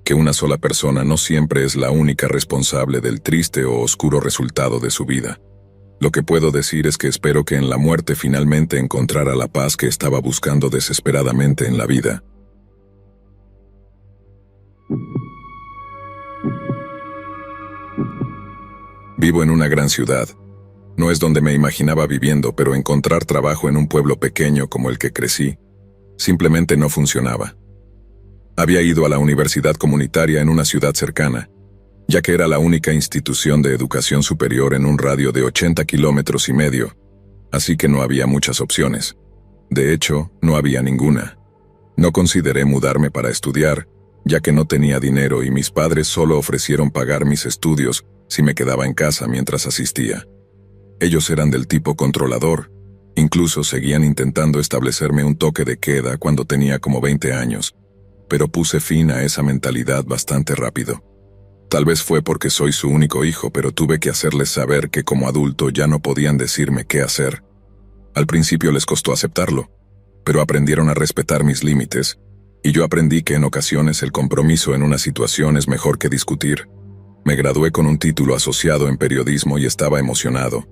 que una sola persona no siempre es la única responsable del triste o oscuro resultado de su vida. Lo que puedo decir es que espero que en la muerte finalmente encontrara la paz que estaba buscando desesperadamente en la vida. Vivo en una gran ciudad. No es donde me imaginaba viviendo, pero encontrar trabajo en un pueblo pequeño como el que crecí simplemente no funcionaba. Había ido a la universidad comunitaria en una ciudad cercana, ya que era la única institución de educación superior en un radio de 80 kilómetros y medio, así que no había muchas opciones. De hecho, no había ninguna. No consideré mudarme para estudiar, ya que no tenía dinero y mis padres solo ofrecieron pagar mis estudios si me quedaba en casa mientras asistía. Ellos eran del tipo controlador, incluso seguían intentando establecerme un toque de queda cuando tenía como 20 años, pero puse fin a esa mentalidad bastante rápido. Tal vez fue porque soy su único hijo, pero tuve que hacerles saber que como adulto ya no podían decirme qué hacer. Al principio les costó aceptarlo, pero aprendieron a respetar mis límites, y yo aprendí que en ocasiones el compromiso en una situación es mejor que discutir. Me gradué con un título asociado en periodismo y estaba emocionado.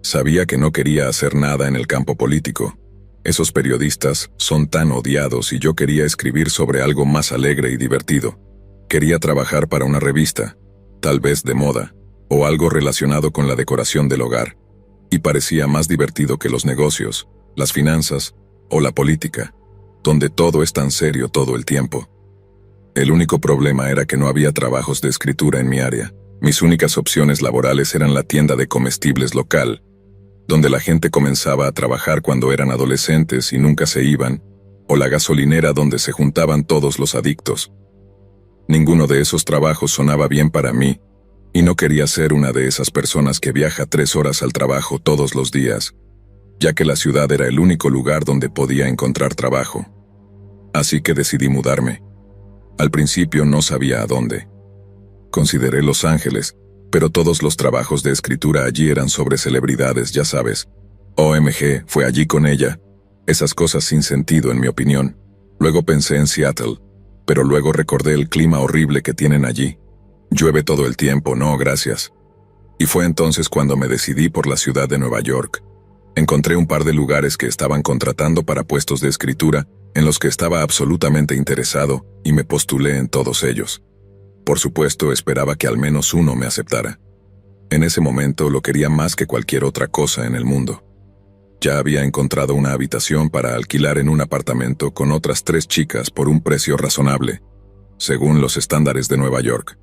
Sabía que no quería hacer nada en el campo político. Esos periodistas son tan odiados y yo quería escribir sobre algo más alegre y divertido. Quería trabajar para una revista, tal vez de moda, o algo relacionado con la decoración del hogar, y parecía más divertido que los negocios, las finanzas o la política, donde todo es tan serio todo el tiempo. El único problema era que no había trabajos de escritura en mi área. Mis únicas opciones laborales eran la tienda de comestibles local, donde la gente comenzaba a trabajar cuando eran adolescentes y nunca se iban, o la gasolinera donde se juntaban todos los adictos. Ninguno de esos trabajos sonaba bien para mí, y no quería ser una de esas personas que viaja 3 horas al trabajo todos los días, ya que la ciudad era el único lugar donde podía encontrar trabajo. Así que decidí mudarme. Al principio no sabía a dónde. Consideré Los Ángeles, pero todos los trabajos de escritura allí eran sobre celebridades, ya sabes. OMG, fue allí con ella. Esas cosas sin sentido en mi opinión. Luego pensé en Seattle, pero luego recordé el clima horrible que tienen allí. Llueve todo el tiempo, no, gracias. Y fue entonces cuando me decidí por la ciudad de Nueva York. Encontré un par de lugares que estaban contratando para puestos de escritura, en los que estaba absolutamente interesado, y me postulé en todos ellos. Por supuesto, esperaba que al menos uno me aceptara. En ese momento lo quería más que cualquier otra cosa en el mundo. Ya había encontrado una habitación para alquilar en un apartamento con otras 3 chicas por un precio razonable, según los estándares de Nueva York.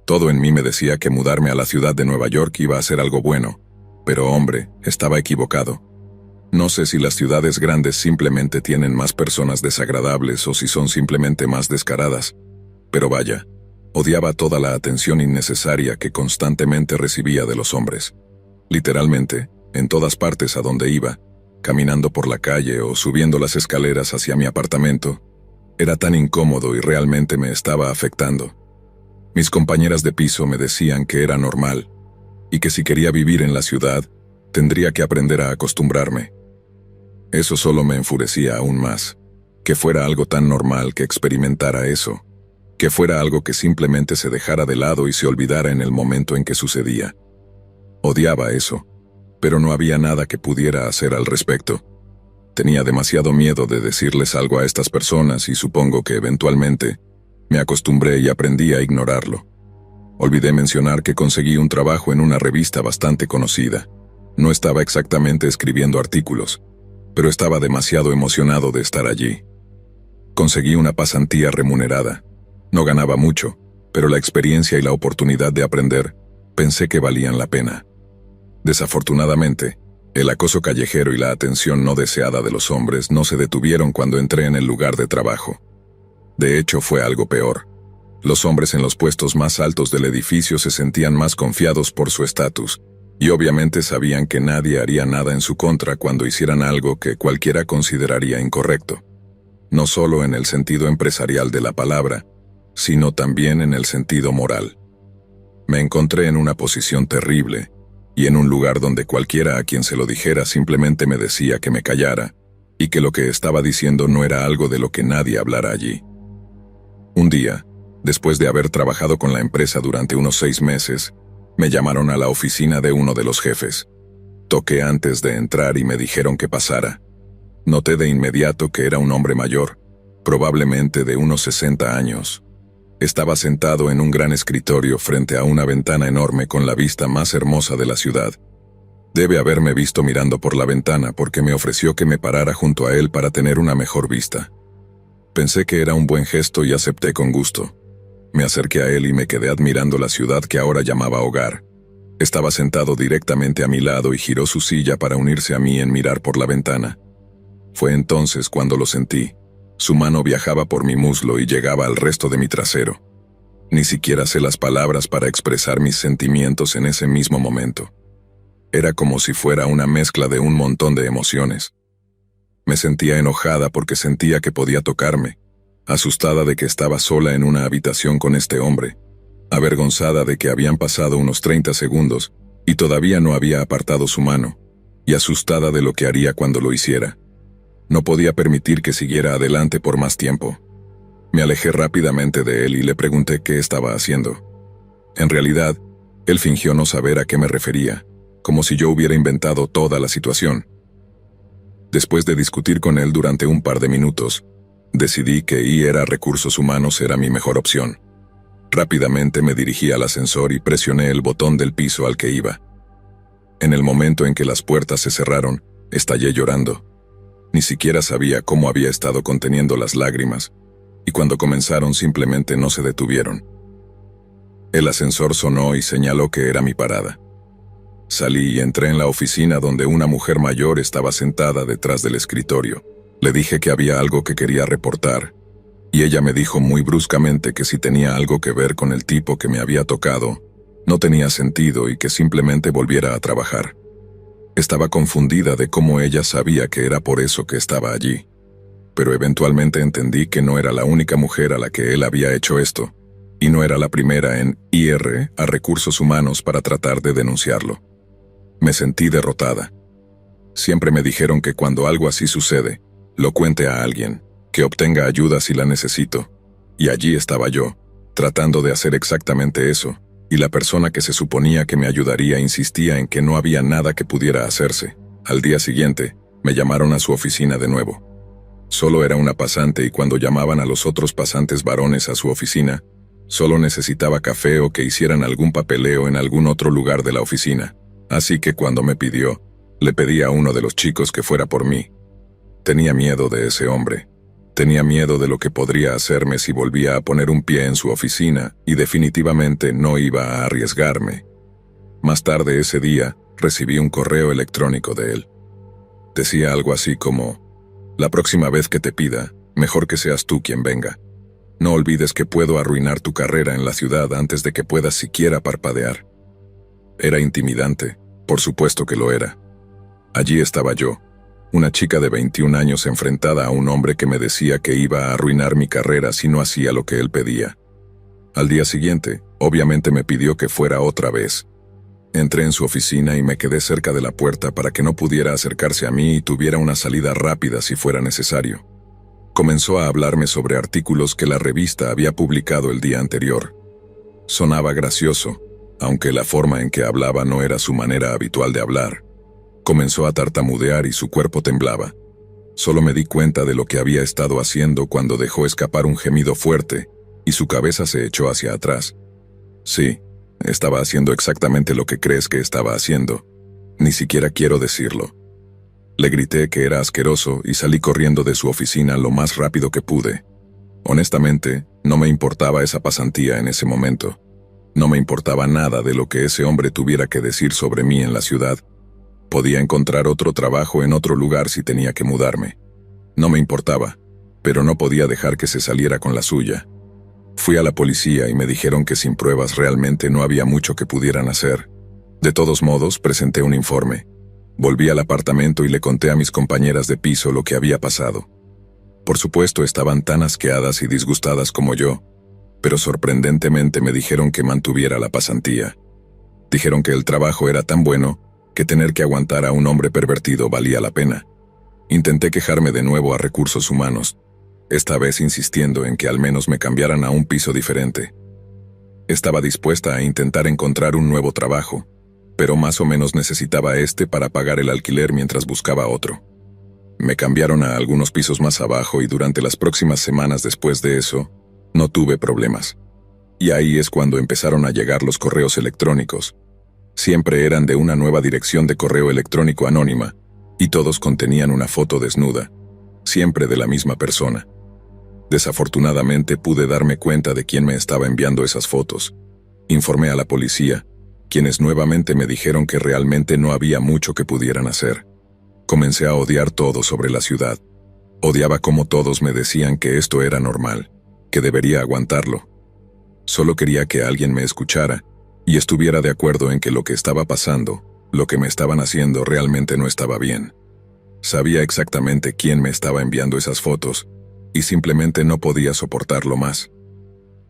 Todo en mí me decía que mudarme a la ciudad de Nueva York iba a ser algo bueno, pero hombre, estaba equivocado. No sé si las ciudades grandes simplemente tienen más personas desagradables o si son simplemente más descaradas, pero vaya, odiaba toda la atención innecesaria que constantemente recibía de los hombres. Literalmente, en todas partes a donde iba, caminando por la calle o subiendo las escaleras hacia mi apartamento, era tan incómodo y realmente me estaba afectando. Mis compañeras de piso me decían que era normal, y que si quería vivir en la ciudad, tendría que aprender a acostumbrarme. Eso solo me enfurecía aún más, que fuera algo tan normal que experimentara eso, que fuera algo que simplemente se dejara de lado y se olvidara en el momento en que sucedía. Odiaba eso, pero no había nada que pudiera hacer al respecto. Tenía demasiado miedo de decirles algo a estas personas y supongo que eventualmente me acostumbré y aprendí a ignorarlo. Olvidé mencionar que conseguí un trabajo en una revista bastante conocida. No estaba exactamente escribiendo artículos, pero estaba demasiado emocionado de estar allí. Conseguí una pasantía remunerada. No ganaba mucho, pero la experiencia y la oportunidad de aprender, pensé que valían la pena. Desafortunadamente, el acoso callejero y la atención no deseada de los hombres no se detuvieron cuando entré en el lugar de trabajo. De hecho, fue algo peor. Los hombres en los puestos más altos del edificio se sentían más confiados por su estatus, y obviamente sabían que nadie haría nada en su contra cuando hicieran algo que cualquiera consideraría incorrecto. No solo en el sentido empresarial de la palabra, sino también en el sentido moral. Me encontré en una posición terrible, y en un lugar donde cualquiera a quien se lo dijera simplemente me decía que me callara, y que lo que estaba diciendo no era algo de lo que nadie hablara allí. Un día, después de haber trabajado con la empresa durante unos 6 meses, me llamaron a la oficina de uno de los jefes. Toqué antes de entrar y me dijeron que pasara. Noté de inmediato que era un hombre mayor, probablemente de unos 60 años. Estaba sentado en un gran escritorio frente a una ventana enorme con la vista más hermosa de la ciudad. Debe haberme visto mirando por la ventana porque me ofreció que me parara junto a él para tener una mejor vista. Pensé que era un buen gesto y acepté con gusto. Me acerqué a él y me quedé admirando la ciudad que ahora llamaba hogar. Estaba sentado directamente a mi lado y giró su silla para unirse a mí en mirar por la ventana. Fue entonces cuando lo sentí. Su mano viajaba por mi muslo y llegaba al resto de mi trasero. Ni siquiera sé las palabras para expresar mis sentimientos en ese mismo momento. Era como si fuera una mezcla de un montón de emociones. Me sentía enojada porque sentía que podía tocarme, asustada de que estaba sola en una habitación con este hombre, avergonzada de que habían pasado unos 30 segundos y todavía no había apartado su mano, y asustada de lo que haría cuando lo hiciera. No podía permitir que siguiera adelante por más tiempo. Me alejé rápidamente de él y le pregunté qué estaba haciendo. En realidad, él fingió no saber a qué me refería, como si yo hubiera inventado toda la situación. Después de discutir con él durante un par de minutos, decidí que ir a recursos humanos era mi mejor opción. Rápidamente me dirigí al ascensor y presioné el botón del piso al que iba. En el momento en que las puertas se cerraron, estallé llorando. Ni siquiera sabía cómo había estado conteniendo las lágrimas, y cuando comenzaron simplemente no se detuvieron. El ascensor sonó y señaló que era mi parada. Salí y entré en la oficina donde una mujer mayor estaba sentada detrás del escritorio. Le dije que había algo que quería reportar, y ella me dijo muy bruscamente que si tenía algo que ver con el tipo que me había tocado, no tenía sentido y que simplemente volviera a trabajar. Estaba confundida de cómo ella sabía que era por eso que estaba allí, pero eventualmente entendí que no era la única mujer a la que él había hecho esto, y no era la primera en ir a recursos humanos para tratar de denunciarlo. Me sentí derrotada. Siempre me dijeron que cuando algo así sucede, lo cuente a alguien, que obtenga ayuda si la necesito, y allí estaba yo, tratando de hacer exactamente eso, y la persona que se suponía que me ayudaría insistía en que no había nada que pudiera hacerse. Al día siguiente, me llamaron a su oficina de nuevo. Solo era una pasante y cuando llamaban a los otros pasantes varones a su oficina, Solo necesitaba café o que hicieran algún papeleo en algún otro lugar de la oficina. Así que cuando me pidió, le pedí a uno de los chicos que fuera por mí. Tenía miedo de ese hombre. Tenía miedo de lo que podría hacerme si volvía a poner un pie en su oficina y definitivamente no iba a arriesgarme. Más tarde ese día, recibí un correo electrónico de él. Decía algo así como: la próxima vez que te pida, mejor que seas tú quien venga. No olvides que puedo arruinar tu carrera en la ciudad antes de que puedas siquiera parpadear. Era intimidante, por supuesto que lo era. Allí estaba yo, una chica de 21 años enfrentada a un hombre que me decía que iba a arruinar mi carrera si no hacía lo que él pedía. Al día siguiente, obviamente me pidió que fuera otra vez. Entré en su oficina y me quedé cerca de la puerta para que no pudiera acercarse a mí y tuviera una salida rápida si fuera necesario. Comenzó a hablarme sobre artículos que la revista había publicado el día anterior. Sonaba gracioso, aunque la forma en que hablaba no era su manera habitual de hablar. Comenzó a tartamudear y su cuerpo temblaba. Solo me di cuenta de lo que había estado haciendo cuando dejó escapar un gemido fuerte y su cabeza se echó hacia atrás. Sí, estaba haciendo exactamente lo que crees que estaba haciendo. Ni siquiera quiero decirlo. Le grité que era asqueroso y salí corriendo de su oficina lo más rápido que pude. Honestamente, no me importaba esa pasantía en ese momento. No me importaba nada de lo que ese hombre tuviera que decir sobre mí en la ciudad. Podía encontrar otro trabajo en otro lugar si tenía que mudarme. No me importaba, pero no podía dejar que se saliera con la suya. Fui a la policía y me dijeron que sin pruebas realmente no había mucho que pudieran hacer. De todos modos, presenté un informe. Volví al apartamento y le conté a mis compañeras de piso lo que había pasado. Por supuesto, estaban tan asqueadas y disgustadas como yo, pero sorprendentemente me dijeron que mantuviera la pasantía. Dijeron que el trabajo era tan bueno que tener que aguantar a un hombre pervertido valía la pena. Intenté quejarme de nuevo a Recursos Humanos, esta vez insistiendo en que al menos me cambiaran a un piso diferente. Estaba dispuesta a intentar encontrar un nuevo trabajo, pero más o menos necesitaba este para pagar el alquiler mientras buscaba otro. Me cambiaron a algunos pisos más abajo y durante las próximas semanas después de eso, no tuve problemas. Y ahí es cuando empezaron a llegar los correos electrónicos. Siempre eran de una nueva dirección de correo electrónico anónima, y todos contenían una foto desnuda, siempre de la misma persona. Desafortunadamente pude darme cuenta de quién me estaba enviando esas fotos. Informé a la policía, quienes nuevamente me dijeron que realmente no había mucho que pudieran hacer. Comencé a odiar todo sobre la ciudad. Odiaba cómo todos me decían que esto era normal, que debería aguantarlo. Solo quería que alguien me escuchara y estuviera de acuerdo en que lo que estaba pasando, lo que me estaban haciendo realmente no estaba bien. Sabía exactamente quién me estaba enviando esas fotos y simplemente no podía soportarlo más.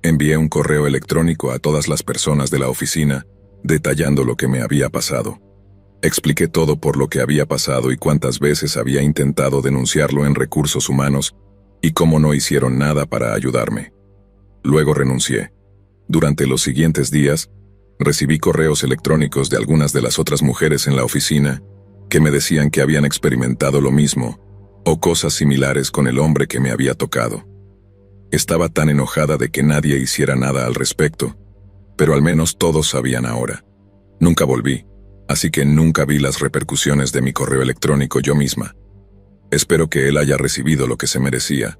Envié un correo electrónico a todas las personas de la oficina, detallando lo que me había pasado. Expliqué todo por lo que había pasado y cuántas veces había intentado denunciarlo en Recursos Humanos y cómo no hicieron nada para ayudarme. Luego renuncié. Durante los siguientes días, recibí correos electrónicos de algunas de las otras mujeres en la oficina que me decían que habían experimentado lo mismo o cosas similares con el hombre que me había tocado. Estaba tan enojada de que nadie hiciera nada al respecto, pero al menos todos sabían ahora. Nunca volví, así que nunca vi las repercusiones de mi correo electrónico yo misma. Espero que él haya recibido lo que se merecía,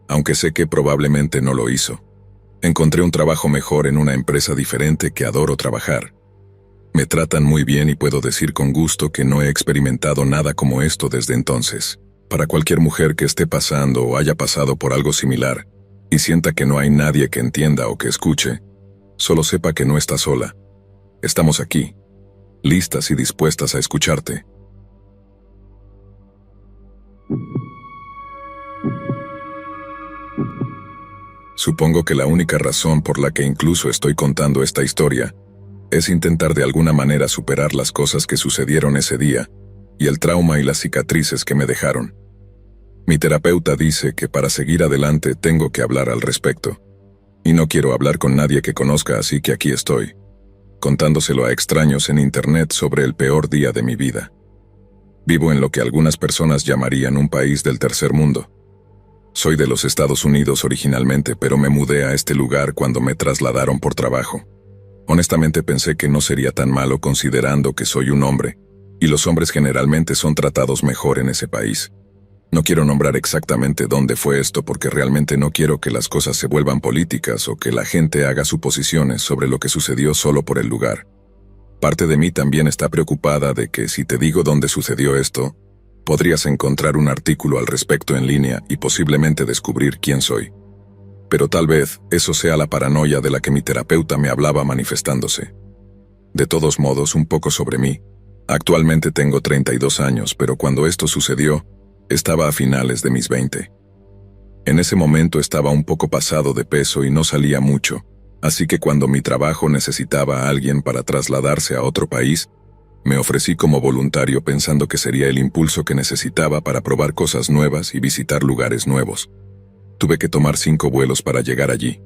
aunque sé que probablemente no lo hizo. Encontré un trabajo mejor en una empresa diferente que adoro trabajar. Me tratan muy bien y puedo decir con gusto que no he experimentado nada como esto desde entonces. Para cualquier mujer que esté pasando o haya pasado por algo similar y sienta que no hay nadie que entienda o que escuche, solo sepa que no está sola. Estamos aquí, listas y dispuestas a escucharte. Supongo que la única razón por la que incluso estoy contando esta historia es intentar de alguna manera superar las cosas que sucedieron ese día y el trauma y las cicatrices que me dejaron. Mi terapeuta dice que para seguir adelante tengo que hablar al respecto. Y no quiero hablar con nadie que conozca, así que aquí estoy, contándoselo a extraños en internet sobre el peor día de mi vida. Vivo en lo que algunas personas llamarían un país del tercer mundo. Soy de los Estados Unidos originalmente, pero me mudé a este lugar cuando me trasladaron por trabajo. Honestamente pensé que no sería tan malo considerando que soy un hombre, y los hombres generalmente son tratados mejor en ese país. No quiero nombrar exactamente dónde fue esto porque realmente no quiero que las cosas se vuelvan políticas o que la gente haga suposiciones sobre lo que sucedió solo por el lugar. Parte de mí también está preocupada de que si te digo dónde sucedió esto, podrías encontrar un artículo al respecto en línea y posiblemente descubrir quién soy. Pero tal vez eso sea la paranoia de la que mi terapeuta me hablaba manifestándose. De todos modos, un poco sobre mí. Actualmente tengo 32 años, pero cuando esto sucedió, estaba a finales de mis 20. En ese momento estaba un poco pasado de peso y no salía mucho, así que cuando mi trabajo necesitaba a alguien para trasladarse a otro país, me ofrecí como voluntario pensando que sería el impulso que necesitaba para probar cosas nuevas y visitar lugares nuevos. Tuve que tomar 5 vuelos para llegar allí.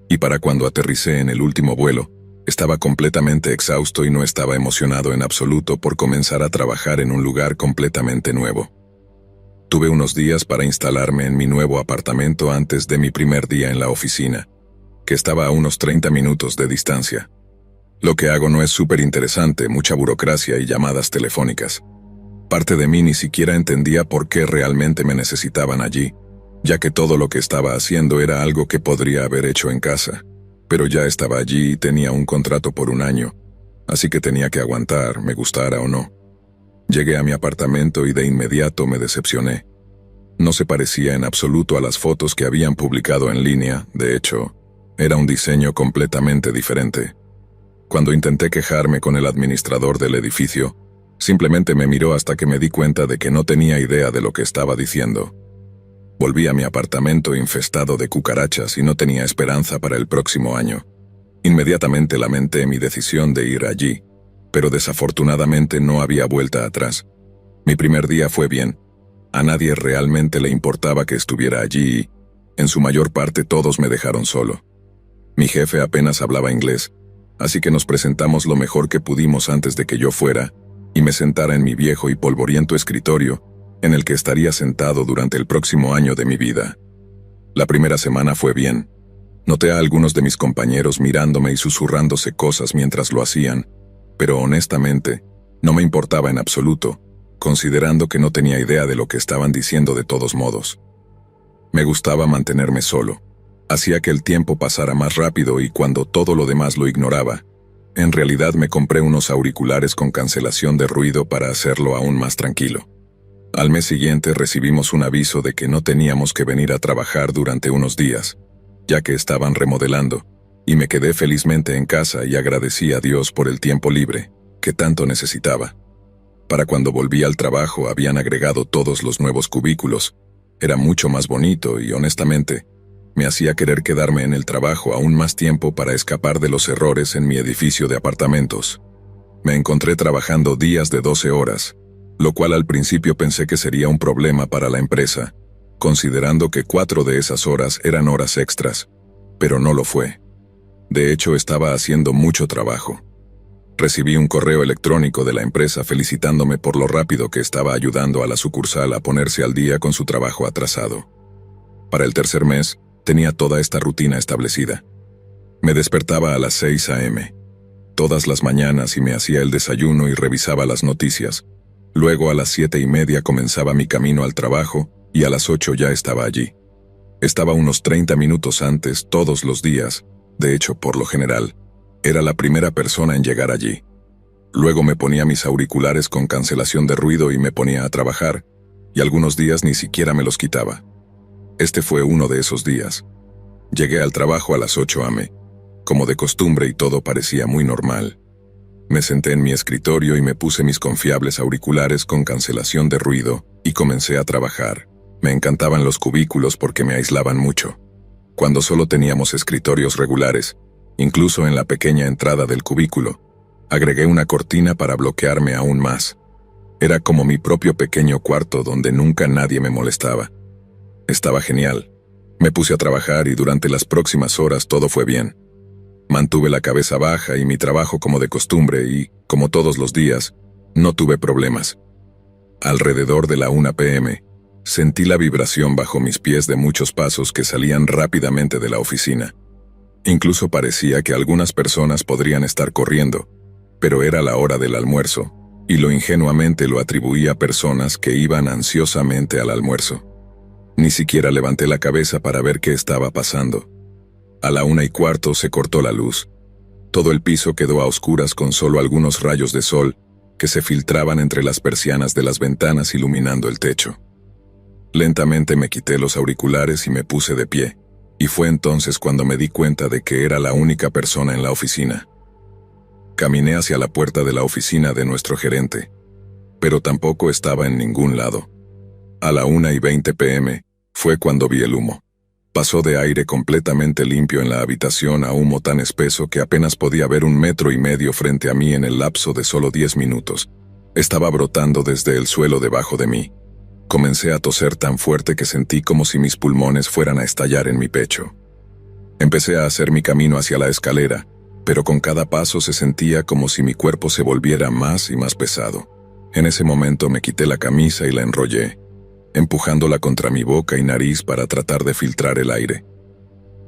Y para cuando aterricé en el último vuelo, estaba completamente exhausto y no estaba emocionado en absoluto por comenzar a trabajar en un lugar completamente nuevo. Tuve unos días para instalarme en mi nuevo apartamento antes de mi primer día en la oficina, que estaba a unos 30 minutos de distancia. Lo que hago no es súper interesante, mucha burocracia y llamadas telefónicas. Parte de mí ni siquiera entendía por qué realmente me necesitaban allí, ya que todo lo que estaba haciendo era algo que podría haber hecho en casa, pero ya estaba allí y tenía un contrato por 1 año, así que tenía que aguantar, me gustara o no. Llegué a mi apartamento y de inmediato me decepcioné. No se parecía en absoluto a las fotos que habían publicado en línea, de hecho, era un diseño completamente diferente. Cuando intenté quejarme con el administrador del edificio, simplemente me miró hasta que me di cuenta de que no tenía idea de lo que estaba diciendo. Volví a mi apartamento infestado de cucarachas y no tenía esperanza para el próximo año. Inmediatamente lamenté mi decisión de ir allí, pero desafortunadamente no había vuelta atrás. Mi primer día fue bien. A nadie realmente le importaba que estuviera allí y, en su mayor parte, todos me dejaron solo. Mi jefe apenas hablaba inglés, así que nos presentamos lo mejor que pudimos antes de que yo fuera y me sentara en mi viejo y polvoriento escritorio, en el que estaría sentado durante el próximo año de mi vida. La primera semana fue bien. Noté a algunos de mis compañeros mirándome y susurrándose cosas mientras lo hacían, pero honestamente, no me importaba en absoluto, considerando que no tenía idea de lo que estaban diciendo de todos modos. Me gustaba mantenerme solo. Hacía que el tiempo pasara más rápido y cuando todo lo demás lo ignoraba, en realidad me compré unos auriculares con cancelación de ruido para hacerlo aún más tranquilo. Al mes siguiente recibimos un aviso de que no teníamos que venir a trabajar durante unos días, ya que estaban remodelando, y me quedé felizmente en casa y agradecí a Dios por el tiempo libre, que tanto necesitaba. Para cuando volví al trabajo habían agregado todos los nuevos cubículos, era mucho más bonito y honestamente, me hacía querer quedarme en el trabajo aún más tiempo para escapar de los errores en mi edificio de apartamentos. Me encontré trabajando días de 12 horas, lo cual al principio pensé que sería un problema para la empresa, considerando que 4 de esas horas eran horas extras, pero no lo fue. De hecho, estaba haciendo mucho trabajo. Recibí un correo electrónico de la empresa felicitándome por lo rápido que estaba ayudando a la sucursal a ponerse al día con su trabajo atrasado. Para el tercer mes, tenía toda esta rutina establecida. Me despertaba a las 6 a.m. todas las mañanas y me hacía el desayuno y revisaba las noticias. Luego a las 7:30 comenzaba mi camino al trabajo y a las 8 ya estaba allí. Estaba unos 30 minutos antes todos los días, de hecho, por lo general, era la primera persona en llegar allí. Luego me ponía mis auriculares con cancelación de ruido y me ponía a trabajar, y algunos días ni siquiera me los quitaba. Este fue uno de esos días. Llegué al trabajo a las 8 a.m., como de costumbre y todo parecía muy normal. Me senté en mi escritorio y me puse mis confiables auriculares con cancelación de ruido y comencé a trabajar. Me encantaban los cubículos porque me aislaban mucho. Cuando solo teníamos escritorios regulares, incluso en la pequeña entrada del cubículo, agregué una cortina para bloquearme aún más. Era como mi propio pequeño cuarto donde nunca nadie me molestaba. Estaba genial. Me puse a trabajar y durante las próximas horas todo fue bien. Mantuve la cabeza baja y mi trabajo como de costumbre y, como todos los días, no tuve problemas. Alrededor de la 1 p.m., Sentí la vibración bajo mis pies de muchos pasos que salían rápidamente de la oficina. Incluso parecía que algunas personas podrían estar corriendo, pero era la hora del almuerzo, y lo ingenuamente lo atribuía a personas que iban ansiosamente al almuerzo. Ni siquiera levanté la cabeza para ver qué estaba pasando. A la 1:15 se cortó la luz. Todo el piso quedó a oscuras con solo algunos rayos de sol que se filtraban entre las persianas de las ventanas iluminando el techo. Lentamente me quité los auriculares y me puse de pie, y fue entonces cuando me di cuenta de que era la única persona en la oficina. Caminé hacia la puerta de la oficina de nuestro gerente, pero tampoco estaba en ningún lado. A la 1:20 p.m. fue cuando vi el humo. Pasó de aire completamente limpio en la habitación a humo tan espeso que apenas podía ver 1,5 metros frente a mí en el lapso de solo 10 minutos. Estaba brotando desde el suelo debajo de mí. Comencé a toser tan fuerte que sentí como si mis pulmones fueran a estallar en mi pecho. Empecé a hacer mi camino hacia la escalera, pero con cada paso se sentía como si mi cuerpo se volviera más y más pesado. En ese momento me quité la camisa y la enrollé, empujándola contra mi boca y nariz para tratar de filtrar el aire.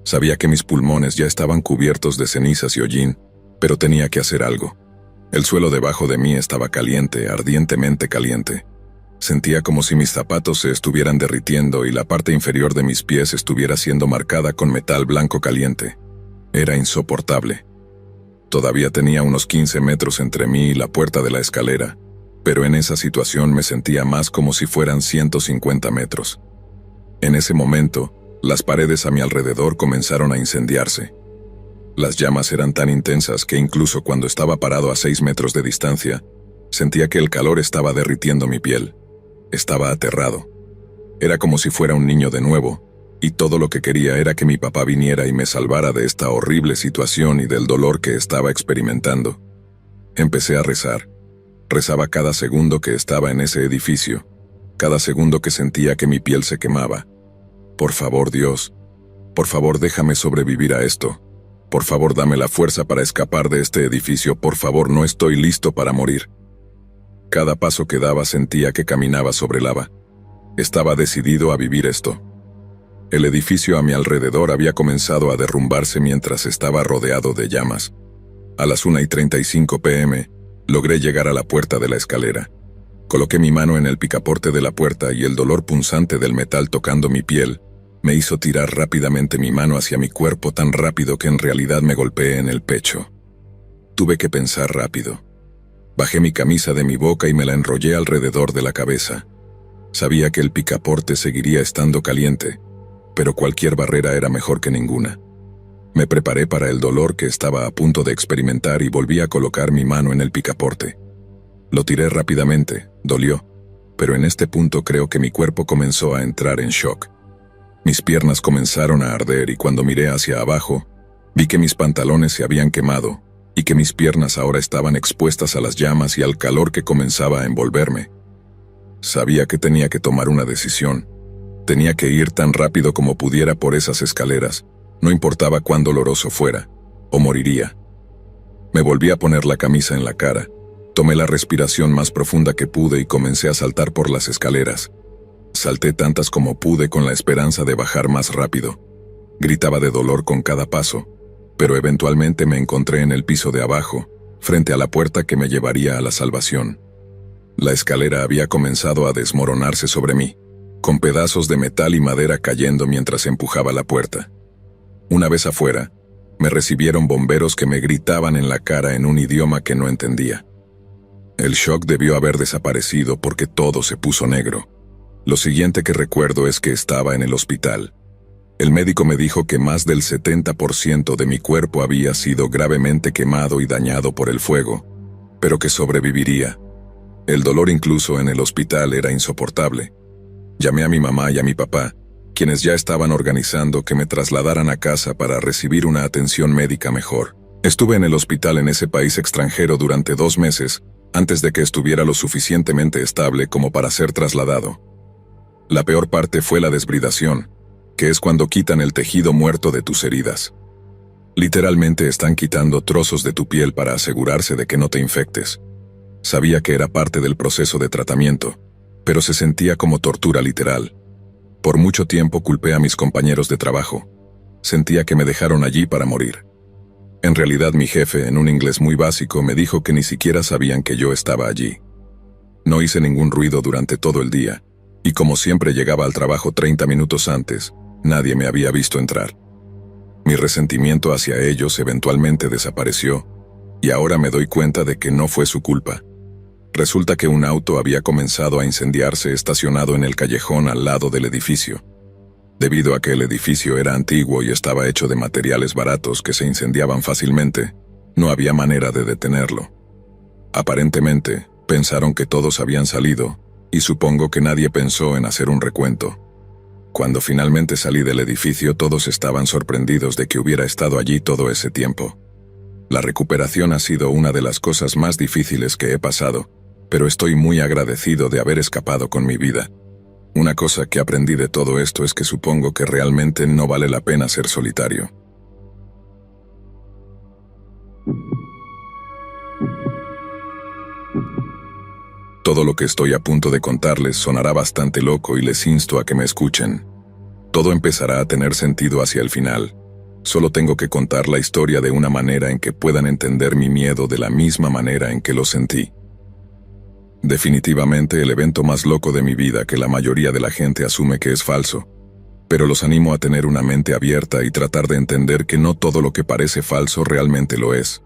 Sabía que mis pulmones ya estaban cubiertos de cenizas y hollín, pero tenía que hacer algo. El suelo debajo de mí estaba caliente, ardientemente caliente. Sentía como si mis zapatos se estuvieran derritiendo y la parte inferior de mis pies estuviera siendo marcada con metal blanco caliente. Era insoportable. Todavía tenía unos 15 metros entre mí y la puerta de la escalera, pero en esa situación me sentía más como si fueran 150 metros. En ese momento, las paredes a mi alrededor comenzaron a incendiarse. Las llamas eran tan intensas que incluso cuando estaba parado a 6 metros de distancia, sentía que el calor estaba derritiendo mi piel. Estaba aterrado. Era como si fuera un niño de nuevo, y todo lo que quería era que mi papá viniera y me salvara de esta horrible situación y del dolor que estaba experimentando. Empecé a rezar. Rezaba cada segundo que estaba en ese edificio, cada segundo que sentía que mi piel se quemaba. Por favor, Dios, por favor déjame sobrevivir a esto. Por favor dame la fuerza para escapar de este edificio, por favor no estoy listo para morir. Cada paso que daba sentía que caminaba sobre lava. Estaba decidido a vivir esto. El edificio a mi alrededor había comenzado a derrumbarse mientras estaba rodeado de llamas. A las 1:35 p.m., logré llegar a la puerta de la escalera. Coloqué mi mano en el picaporte de la puerta y el dolor punzante del metal tocando mi piel me hizo tirar rápidamente mi mano hacia mi cuerpo tan rápido que en realidad me golpeé en el pecho. Tuve que pensar rápido. Bajé mi camisa de mi boca y me la enrollé alrededor de la cabeza. Sabía que el picaporte seguiría estando caliente, pero cualquier barrera era mejor que ninguna. Me preparé para el dolor que estaba a punto de experimentar y volví a colocar mi mano en el picaporte. Lo tiré rápidamente, dolió, pero en este punto creo que mi cuerpo comenzó a entrar en shock. Mis piernas comenzaron a arder y cuando miré hacia abajo, vi que mis pantalones se habían quemado y que mis piernas ahora estaban expuestas a las llamas y al calor que comenzaba a envolverme. Sabía que tenía que tomar una decisión. Tenía que ir tan rápido como pudiera por esas escaleras, no importaba cuán doloroso fuera, o moriría. Me volví a poner la camisa en la cara, tomé la respiración más profunda que pude y comencé a saltar por las escaleras. Salté tantas como pude con la esperanza de bajar más rápido. Gritaba de dolor con cada paso, pero eventualmente me encontré en el piso de abajo, frente a la puerta que me llevaría a la salvación. La escalera había comenzado a desmoronarse sobre mí, con pedazos de metal y madera cayendo mientras empujaba la puerta. Una vez afuera, me recibieron bomberos que me gritaban en la cara en un idioma que no entendía. El shock debió haber desaparecido porque todo se puso negro. Lo siguiente que recuerdo es que estaba en el hospital. El médico me dijo que más del 70% de mi cuerpo había sido gravemente quemado y dañado por el fuego, pero que sobreviviría. El dolor incluso en el hospital era insoportable. Llamé a mi mamá y a mi papá, quienes ya estaban organizando que me trasladaran a casa para recibir una atención médica mejor. Estuve en el hospital en ese país extranjero durante 2 meses, antes de que estuviera lo suficientemente estable como para ser trasladado. La peor parte fue la desbridación, que es cuando quitan el tejido muerto de tus heridas. Literalmente están quitando trozos de tu piel para asegurarse de que no te infectes. Sabía que era parte del proceso de tratamiento, pero se sentía como tortura literal. Por mucho tiempo culpé a mis compañeros de trabajo. Sentía que me dejaron allí para morir. En realidad mi jefe, en un inglés muy básico, me dijo que ni siquiera sabían que yo estaba allí. No hice ningún ruido durante todo el día, y como siempre llegaba al trabajo 30 minutos antes, nadie me había visto entrar. Mi resentimiento hacia ellos eventualmente desapareció, y ahora me doy cuenta de que no fue su culpa. Resulta que un auto había comenzado a incendiarse estacionado en el callejón al lado del edificio. Debido a que el edificio era antiguo y estaba hecho de materiales baratos que se incendiaban fácilmente, no había manera de detenerlo. Aparentemente, pensaron que todos habían salido, y supongo que nadie pensó en hacer un recuento. Cuando finalmente salí del edificio, todos estaban sorprendidos de que hubiera estado allí todo ese tiempo. La recuperación ha sido una de las cosas más difíciles que he pasado, pero estoy muy agradecido de haber escapado con mi vida. Una cosa que aprendí de todo esto es que supongo que realmente no vale la pena ser solitario. Todo lo que estoy a punto de contarles sonará bastante loco y les insto a que me escuchen. Todo empezará a tener sentido hacia el final. Solo tengo que contar la historia de una manera en que puedan entender mi miedo de la misma manera en que lo sentí. Definitivamente el evento más loco de mi vida que la mayoría de la gente asume que es falso, pero los animo a tener una mente abierta y tratar de entender que no todo lo que parece falso realmente lo es.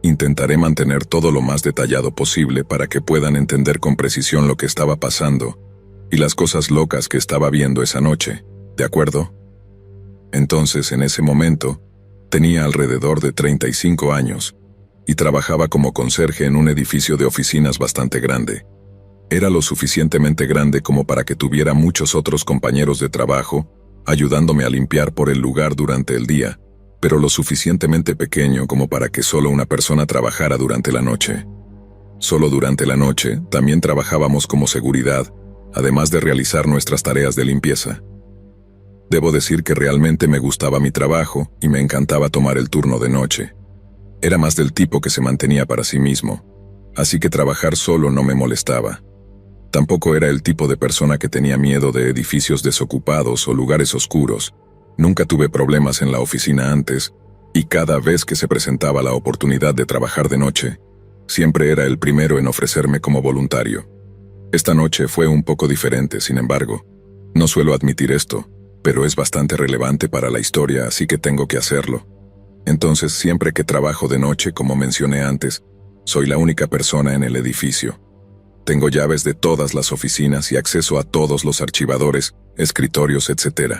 Intentaré mantener todo lo más detallado posible para que puedan entender con precisión lo que estaba pasando y las cosas locas que estaba viendo esa noche, ¿de acuerdo? Entonces, en ese momento, tenía alrededor de 35 años, y trabajaba como conserje en un edificio de oficinas bastante grande. Era lo suficientemente grande como para que tuviera muchos otros compañeros de trabajo, ayudándome a limpiar por el lugar durante el día, pero lo suficientemente pequeño como para que solo una persona trabajara durante la noche. Solo durante la noche, también trabajábamos como seguridad, además de realizar nuestras tareas de limpieza. Debo decir que realmente me gustaba mi trabajo y me encantaba tomar el turno de noche. Era más del tipo que se mantenía para sí mismo, así que trabajar solo no me molestaba. Tampoco era el tipo de persona que tenía miedo de edificios desocupados o lugares oscuros. Nunca tuve problemas en la oficina antes, y cada vez que se presentaba la oportunidad de trabajar de noche, siempre era el primero en ofrecerme como voluntario. Esta noche fue un poco diferente, sin embargo. No suelo admitir esto, pero es bastante relevante para la historia, así que tengo que hacerlo. Entonces, siempre que trabajo de noche, como mencioné antes, soy la única persona en el edificio. Tengo llaves de todas las oficinas y acceso a todos los archivadores, escritorios, etc.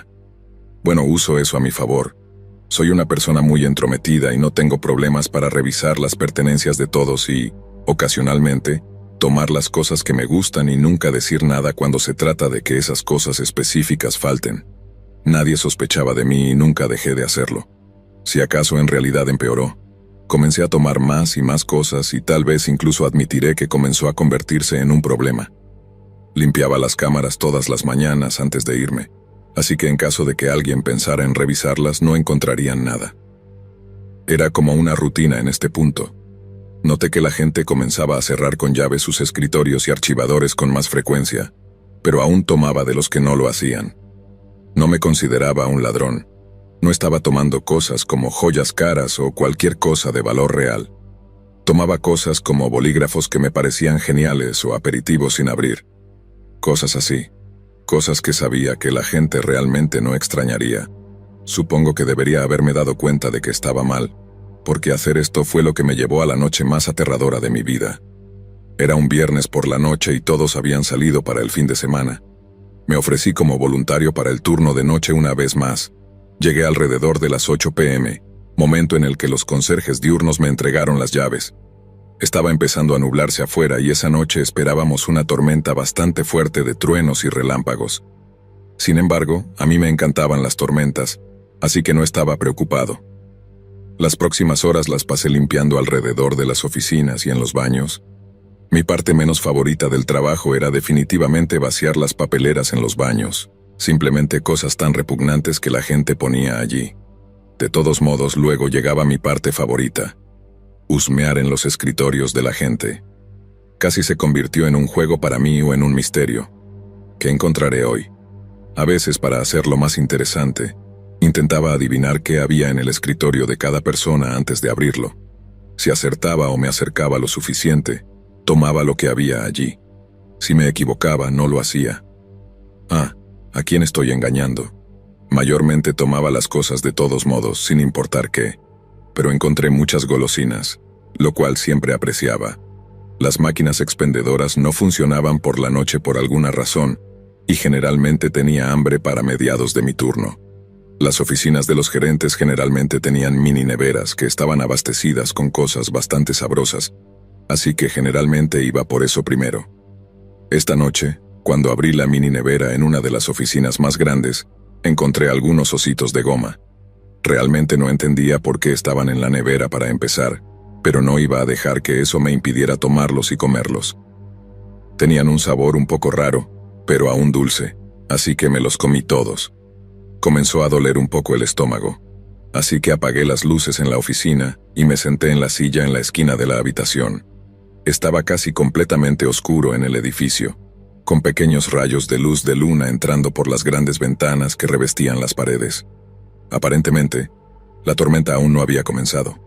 Bueno, uso eso a mi favor. Soy una persona muy entrometida y no tengo problemas para revisar las pertenencias de todos y, ocasionalmente, tomar las cosas que me gustan y nunca decir nada cuando se trata de que esas cosas específicas falten. Nadie sospechaba de mí y nunca dejé de hacerlo. Si acaso en realidad empeoró. Comencé a tomar más y más cosas y tal vez incluso admitiré que comenzó a convertirse en un problema. Limpiaba las cámaras todas las mañanas antes de irme, así que en caso de que alguien pensara en revisarlas no encontrarían nada. Era como una rutina en este punto. Noté que la gente comenzaba a cerrar con llave sus escritorios y archivadores con más frecuencia, pero aún tomaba de los que no lo hacían. No me consideraba un ladrón. No estaba tomando cosas como joyas caras o cualquier cosa de valor real. Tomaba cosas como bolígrafos que me parecían geniales o aperitivos sin abrir. Cosas así. Cosas que sabía que la gente realmente no extrañaría. Supongo que debería haberme dado cuenta de que estaba mal, porque hacer esto fue lo que me llevó a la noche más aterradora de mi vida. Era un viernes por la noche y todos habían salido para el fin de semana. Me ofrecí como voluntario para el turno de noche una vez más. Llegué alrededor de las 8 p.m., momento en el que los conserjes diurnos me entregaron las llaves. Estaba empezando a nublarse afuera y esa noche esperábamos una tormenta bastante fuerte de truenos y relámpagos. Sin embargo, a mí me encantaban las tormentas, así que no estaba preocupado. Las próximas horas las pasé limpiando alrededor de las oficinas y en los baños. Mi parte menos favorita del trabajo era definitivamente vaciar las papeleras en los baños. Simplemente cosas tan repugnantes que la gente ponía allí. De todos modos, luego llegaba mi parte favorita: husmear en los escritorios de la gente. Casi se convirtió en un juego para mí o en un misterio. ¿Qué encontraré hoy? A veces, para hacerlo más interesante, intentaba adivinar qué había en el escritorio de cada persona antes de abrirlo. Si acertaba o me acercaba lo suficiente, tomaba lo que había allí. Si me equivocaba, no lo hacía. ¿A quién estoy engañando? Mayormente tomaba las cosas de todos modos, sin importar qué, pero encontré muchas golosinas, lo cual siempre apreciaba. Las máquinas expendedoras no funcionaban por la noche por alguna razón, y generalmente tenía hambre para mediados de mi turno. Las oficinas de los gerentes generalmente tenían mini neveras que estaban abastecidas con cosas bastante sabrosas, así que generalmente iba por eso primero. Esta noche, cuando abrí la mini nevera en una de las oficinas más grandes, encontré algunos ositos de goma. Realmente no entendía por qué estaban en la nevera para empezar, pero no iba a dejar que eso me impidiera tomarlos y comerlos. Tenían un sabor un poco raro, pero aún dulce, así que me los comí todos. Comenzó a doler un poco el estómago, así que apagué las luces en la oficina y me senté en la silla en la esquina de la habitación. Estaba casi completamente oscuro en el edificio, con pequeños rayos de luz de luna entrando por las grandes ventanas que revestían las paredes. Aparentemente, la tormenta aún no había comenzado.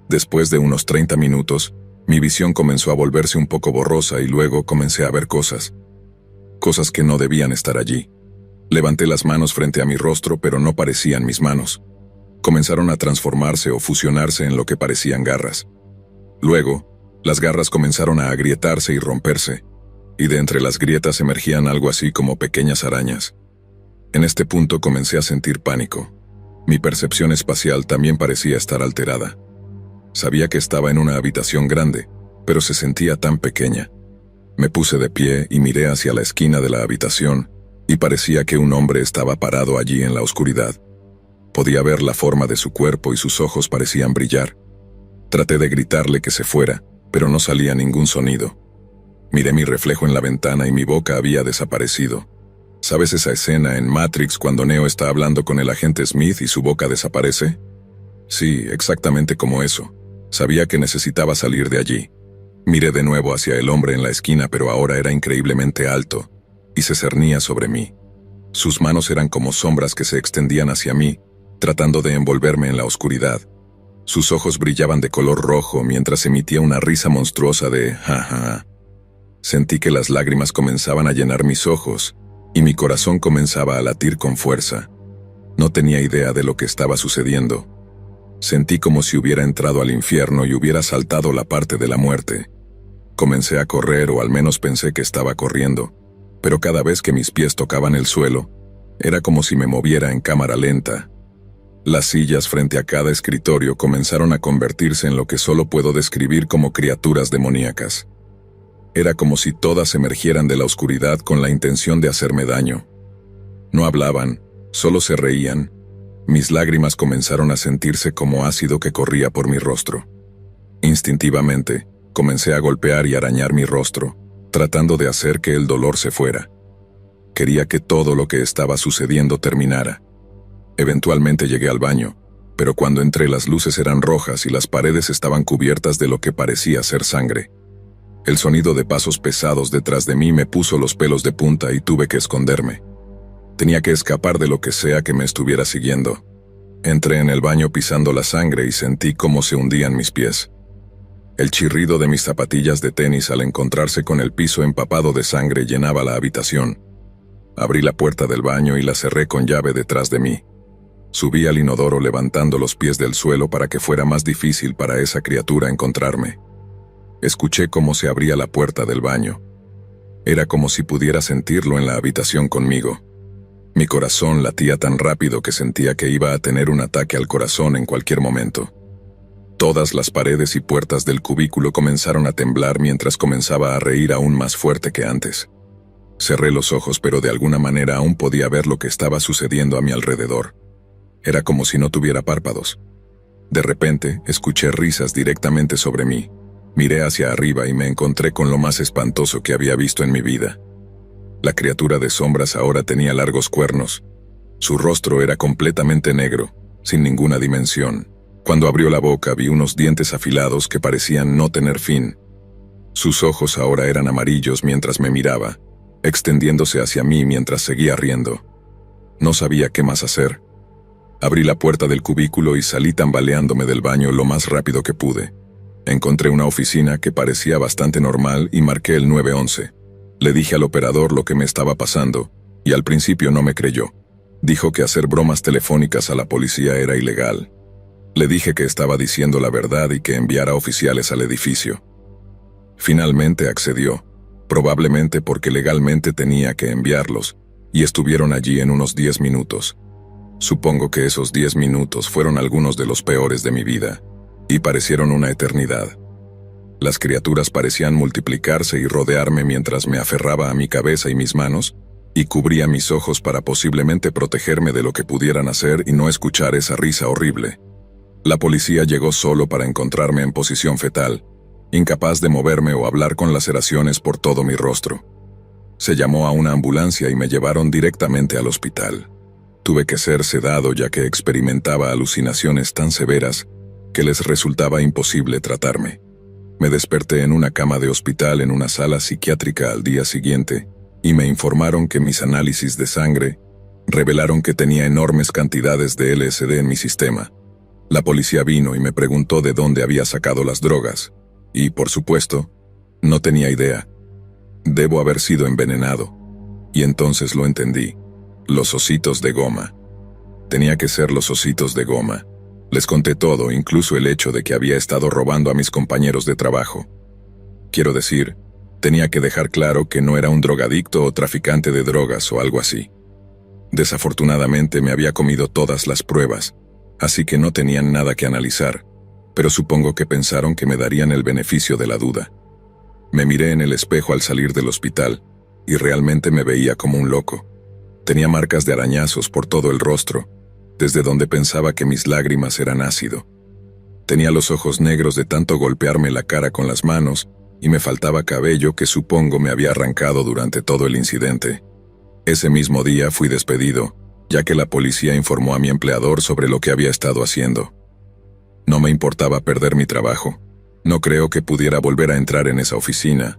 Después de unos 30 minutos, mi visión comenzó a volverse un poco borrosa y luego comencé a ver cosas que no debían estar allí. Levanté las manos frente a mi rostro, pero no parecían mis manos. Comenzaron a transformarse o fusionarse en lo que parecían garras. Luego, las garras comenzaron a agrietarse y romperse, y de entre las grietas emergían algo así como pequeñas arañas. En este punto comencé a sentir pánico. Mi percepción espacial también parecía estar alterada. Sabía que estaba en una habitación grande, pero se sentía tan pequeña. Me puse de pie y miré hacia la esquina de la habitación, y parecía que un hombre estaba parado allí en la oscuridad. Podía ver la forma de su cuerpo y sus ojos parecían brillar. Traté de gritarle que se fuera, pero no salía ningún sonido. Miré mi reflejo en la ventana y mi boca había desaparecido. ¿Sabes esa escena en Matrix cuando Neo está hablando con el agente Smith y su boca desaparece? Sí, exactamente como eso. Sabía que necesitaba salir de allí. Miré de nuevo hacia el hombre en la esquina, pero ahora era increíblemente alto, y se cernía sobre mí. Sus manos eran como sombras que se extendían hacia mí, tratando de envolverme en la oscuridad. Sus ojos brillaban de color rojo mientras emitía una risa monstruosa de jaja. Sentí que las lágrimas comenzaban a llenar mis ojos, y mi corazón comenzaba a latir con fuerza. No tenía idea de lo que estaba sucediendo. Sentí como si hubiera entrado al infierno y hubiera saltado la parte de la muerte. Comencé a correr, o al menos pensé que estaba corriendo, pero cada vez que mis pies tocaban el suelo, era como si me moviera en cámara lenta. Las sillas frente a cada escritorio comenzaron a convertirse en lo que solo puedo describir como criaturas demoníacas. Era como si todas emergieran de la oscuridad con la intención de hacerme daño. No hablaban, solo se reían. Mis lágrimas comenzaron a sentirse como ácido que corría por mi rostro. Instintivamente, comencé a golpear y arañar mi rostro, tratando de hacer que el dolor se fuera. Quería que todo lo que estaba sucediendo terminara. Eventualmente llegué al baño, pero cuando entré las luces eran rojas y las paredes estaban cubiertas de lo que parecía ser sangre. El sonido de pasos pesados detrás de mí me puso los pelos de punta y tuve que esconderme. Tenía que escapar de lo que sea que me estuviera siguiendo. Entré en el baño pisando la sangre y sentí cómo se hundían mis pies. El chirrido de mis zapatillas de tenis al encontrarse con el piso empapado de sangre llenaba la habitación. Abrí la puerta del baño y la cerré con llave detrás de mí. Subí al inodoro levantando los pies del suelo para que fuera más difícil para esa criatura encontrarme. Escuché cómo se abría la puerta del baño. Era como si pudiera sentirlo en la habitación conmigo. Mi corazón latía tan rápido que sentía que iba a tener un ataque al corazón en cualquier momento. Todas las paredes y puertas del cubículo comenzaron a temblar mientras comenzaba a reír aún más fuerte que antes. Cerré los ojos, pero de alguna manera aún podía ver lo que estaba sucediendo a mi alrededor. Era como si no tuviera párpados. De repente, escuché risas directamente sobre mí. Miré hacia arriba y me encontré con lo más espantoso que había visto en mi vida. La criatura de sombras ahora tenía largos cuernos. Su rostro era completamente negro, sin ninguna dimensión. Cuando abrió la boca vi unos dientes afilados que parecían no tener fin. Sus ojos ahora eran amarillos mientras me miraba, extendiéndose hacia mí mientras seguía riendo. No sabía qué más hacer. Abrí la puerta del cubículo y salí tambaleándome del baño lo más rápido que pude. Encontré una oficina que parecía bastante normal y marqué el 911. Le dije al operador lo que me estaba pasando, y al principio no me creyó. Dijo que hacer bromas telefónicas a la policía era ilegal. Le dije que estaba diciendo la verdad y que enviara oficiales al edificio. Finalmente accedió, probablemente porque legalmente tenía que enviarlos, y estuvieron allí en unos 10 minutos. Supongo que esos 10 minutos fueron algunos de los peores de mi vida, y parecieron una eternidad. Las criaturas parecían multiplicarse y rodearme mientras me aferraba a mi cabeza y mis manos, y cubría mis ojos para posiblemente protegerme de lo que pudieran hacer y no escuchar esa risa horrible. La policía llegó solo para encontrarme en posición fetal, incapaz de moverme o hablar con laceraciones por todo mi rostro. Se llamó a una ambulancia y me llevaron directamente al hospital. Tuve que ser sedado ya que experimentaba alucinaciones tan severas que les resultaba imposible tratarme. Me desperté en una cama de hospital en una sala psiquiátrica al día siguiente y me informaron que mis análisis de sangre revelaron que tenía enormes cantidades de LSD en mi sistema. La policía vino y me preguntó de dónde había sacado las drogas, y, por supuesto, no tenía idea. Debo haber sido envenenado. Y entonces lo entendí. Los ositos de goma. Tenía que ser los ositos de goma. Les conté todo, incluso el hecho de que había estado robando a mis compañeros de trabajo. Quiero decir, tenía que dejar claro que no era un drogadicto o traficante de drogas o algo así. Desafortunadamente me había comido todas las pruebas, así que no tenían nada que analizar, pero supongo que pensaron que me darían el beneficio de la duda. Me miré en el espejo al salir del hospital, y realmente me veía como un loco. Tenía marcas de arañazos por todo el rostro, desde donde pensaba que mis lágrimas eran ácido. Tenía los ojos negros de tanto golpearme la cara con las manos, y me faltaba cabello que supongo me había arrancado durante todo el incidente. Ese mismo día fui despedido, ya que la policía informó a mi empleador sobre lo que había estado haciendo. No me importaba perder mi trabajo. No creo que pudiera volver a entrar en esa oficina.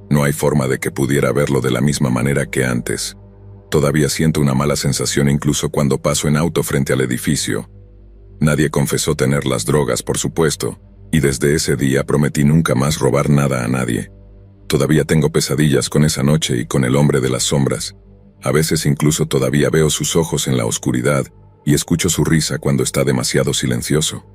No hay forma de que pudiera verlo de la misma manera que antes. Todavía siento una mala sensación incluso cuando paso en auto frente al edificio. Nadie confesó tener las drogas, por supuesto, y desde ese día prometí nunca más robar nada a nadie. Todavía tengo pesadillas con esa noche y con el hombre de las sombras. A veces incluso todavía veo sus ojos en la oscuridad y escucho su risa cuando está demasiado silencioso.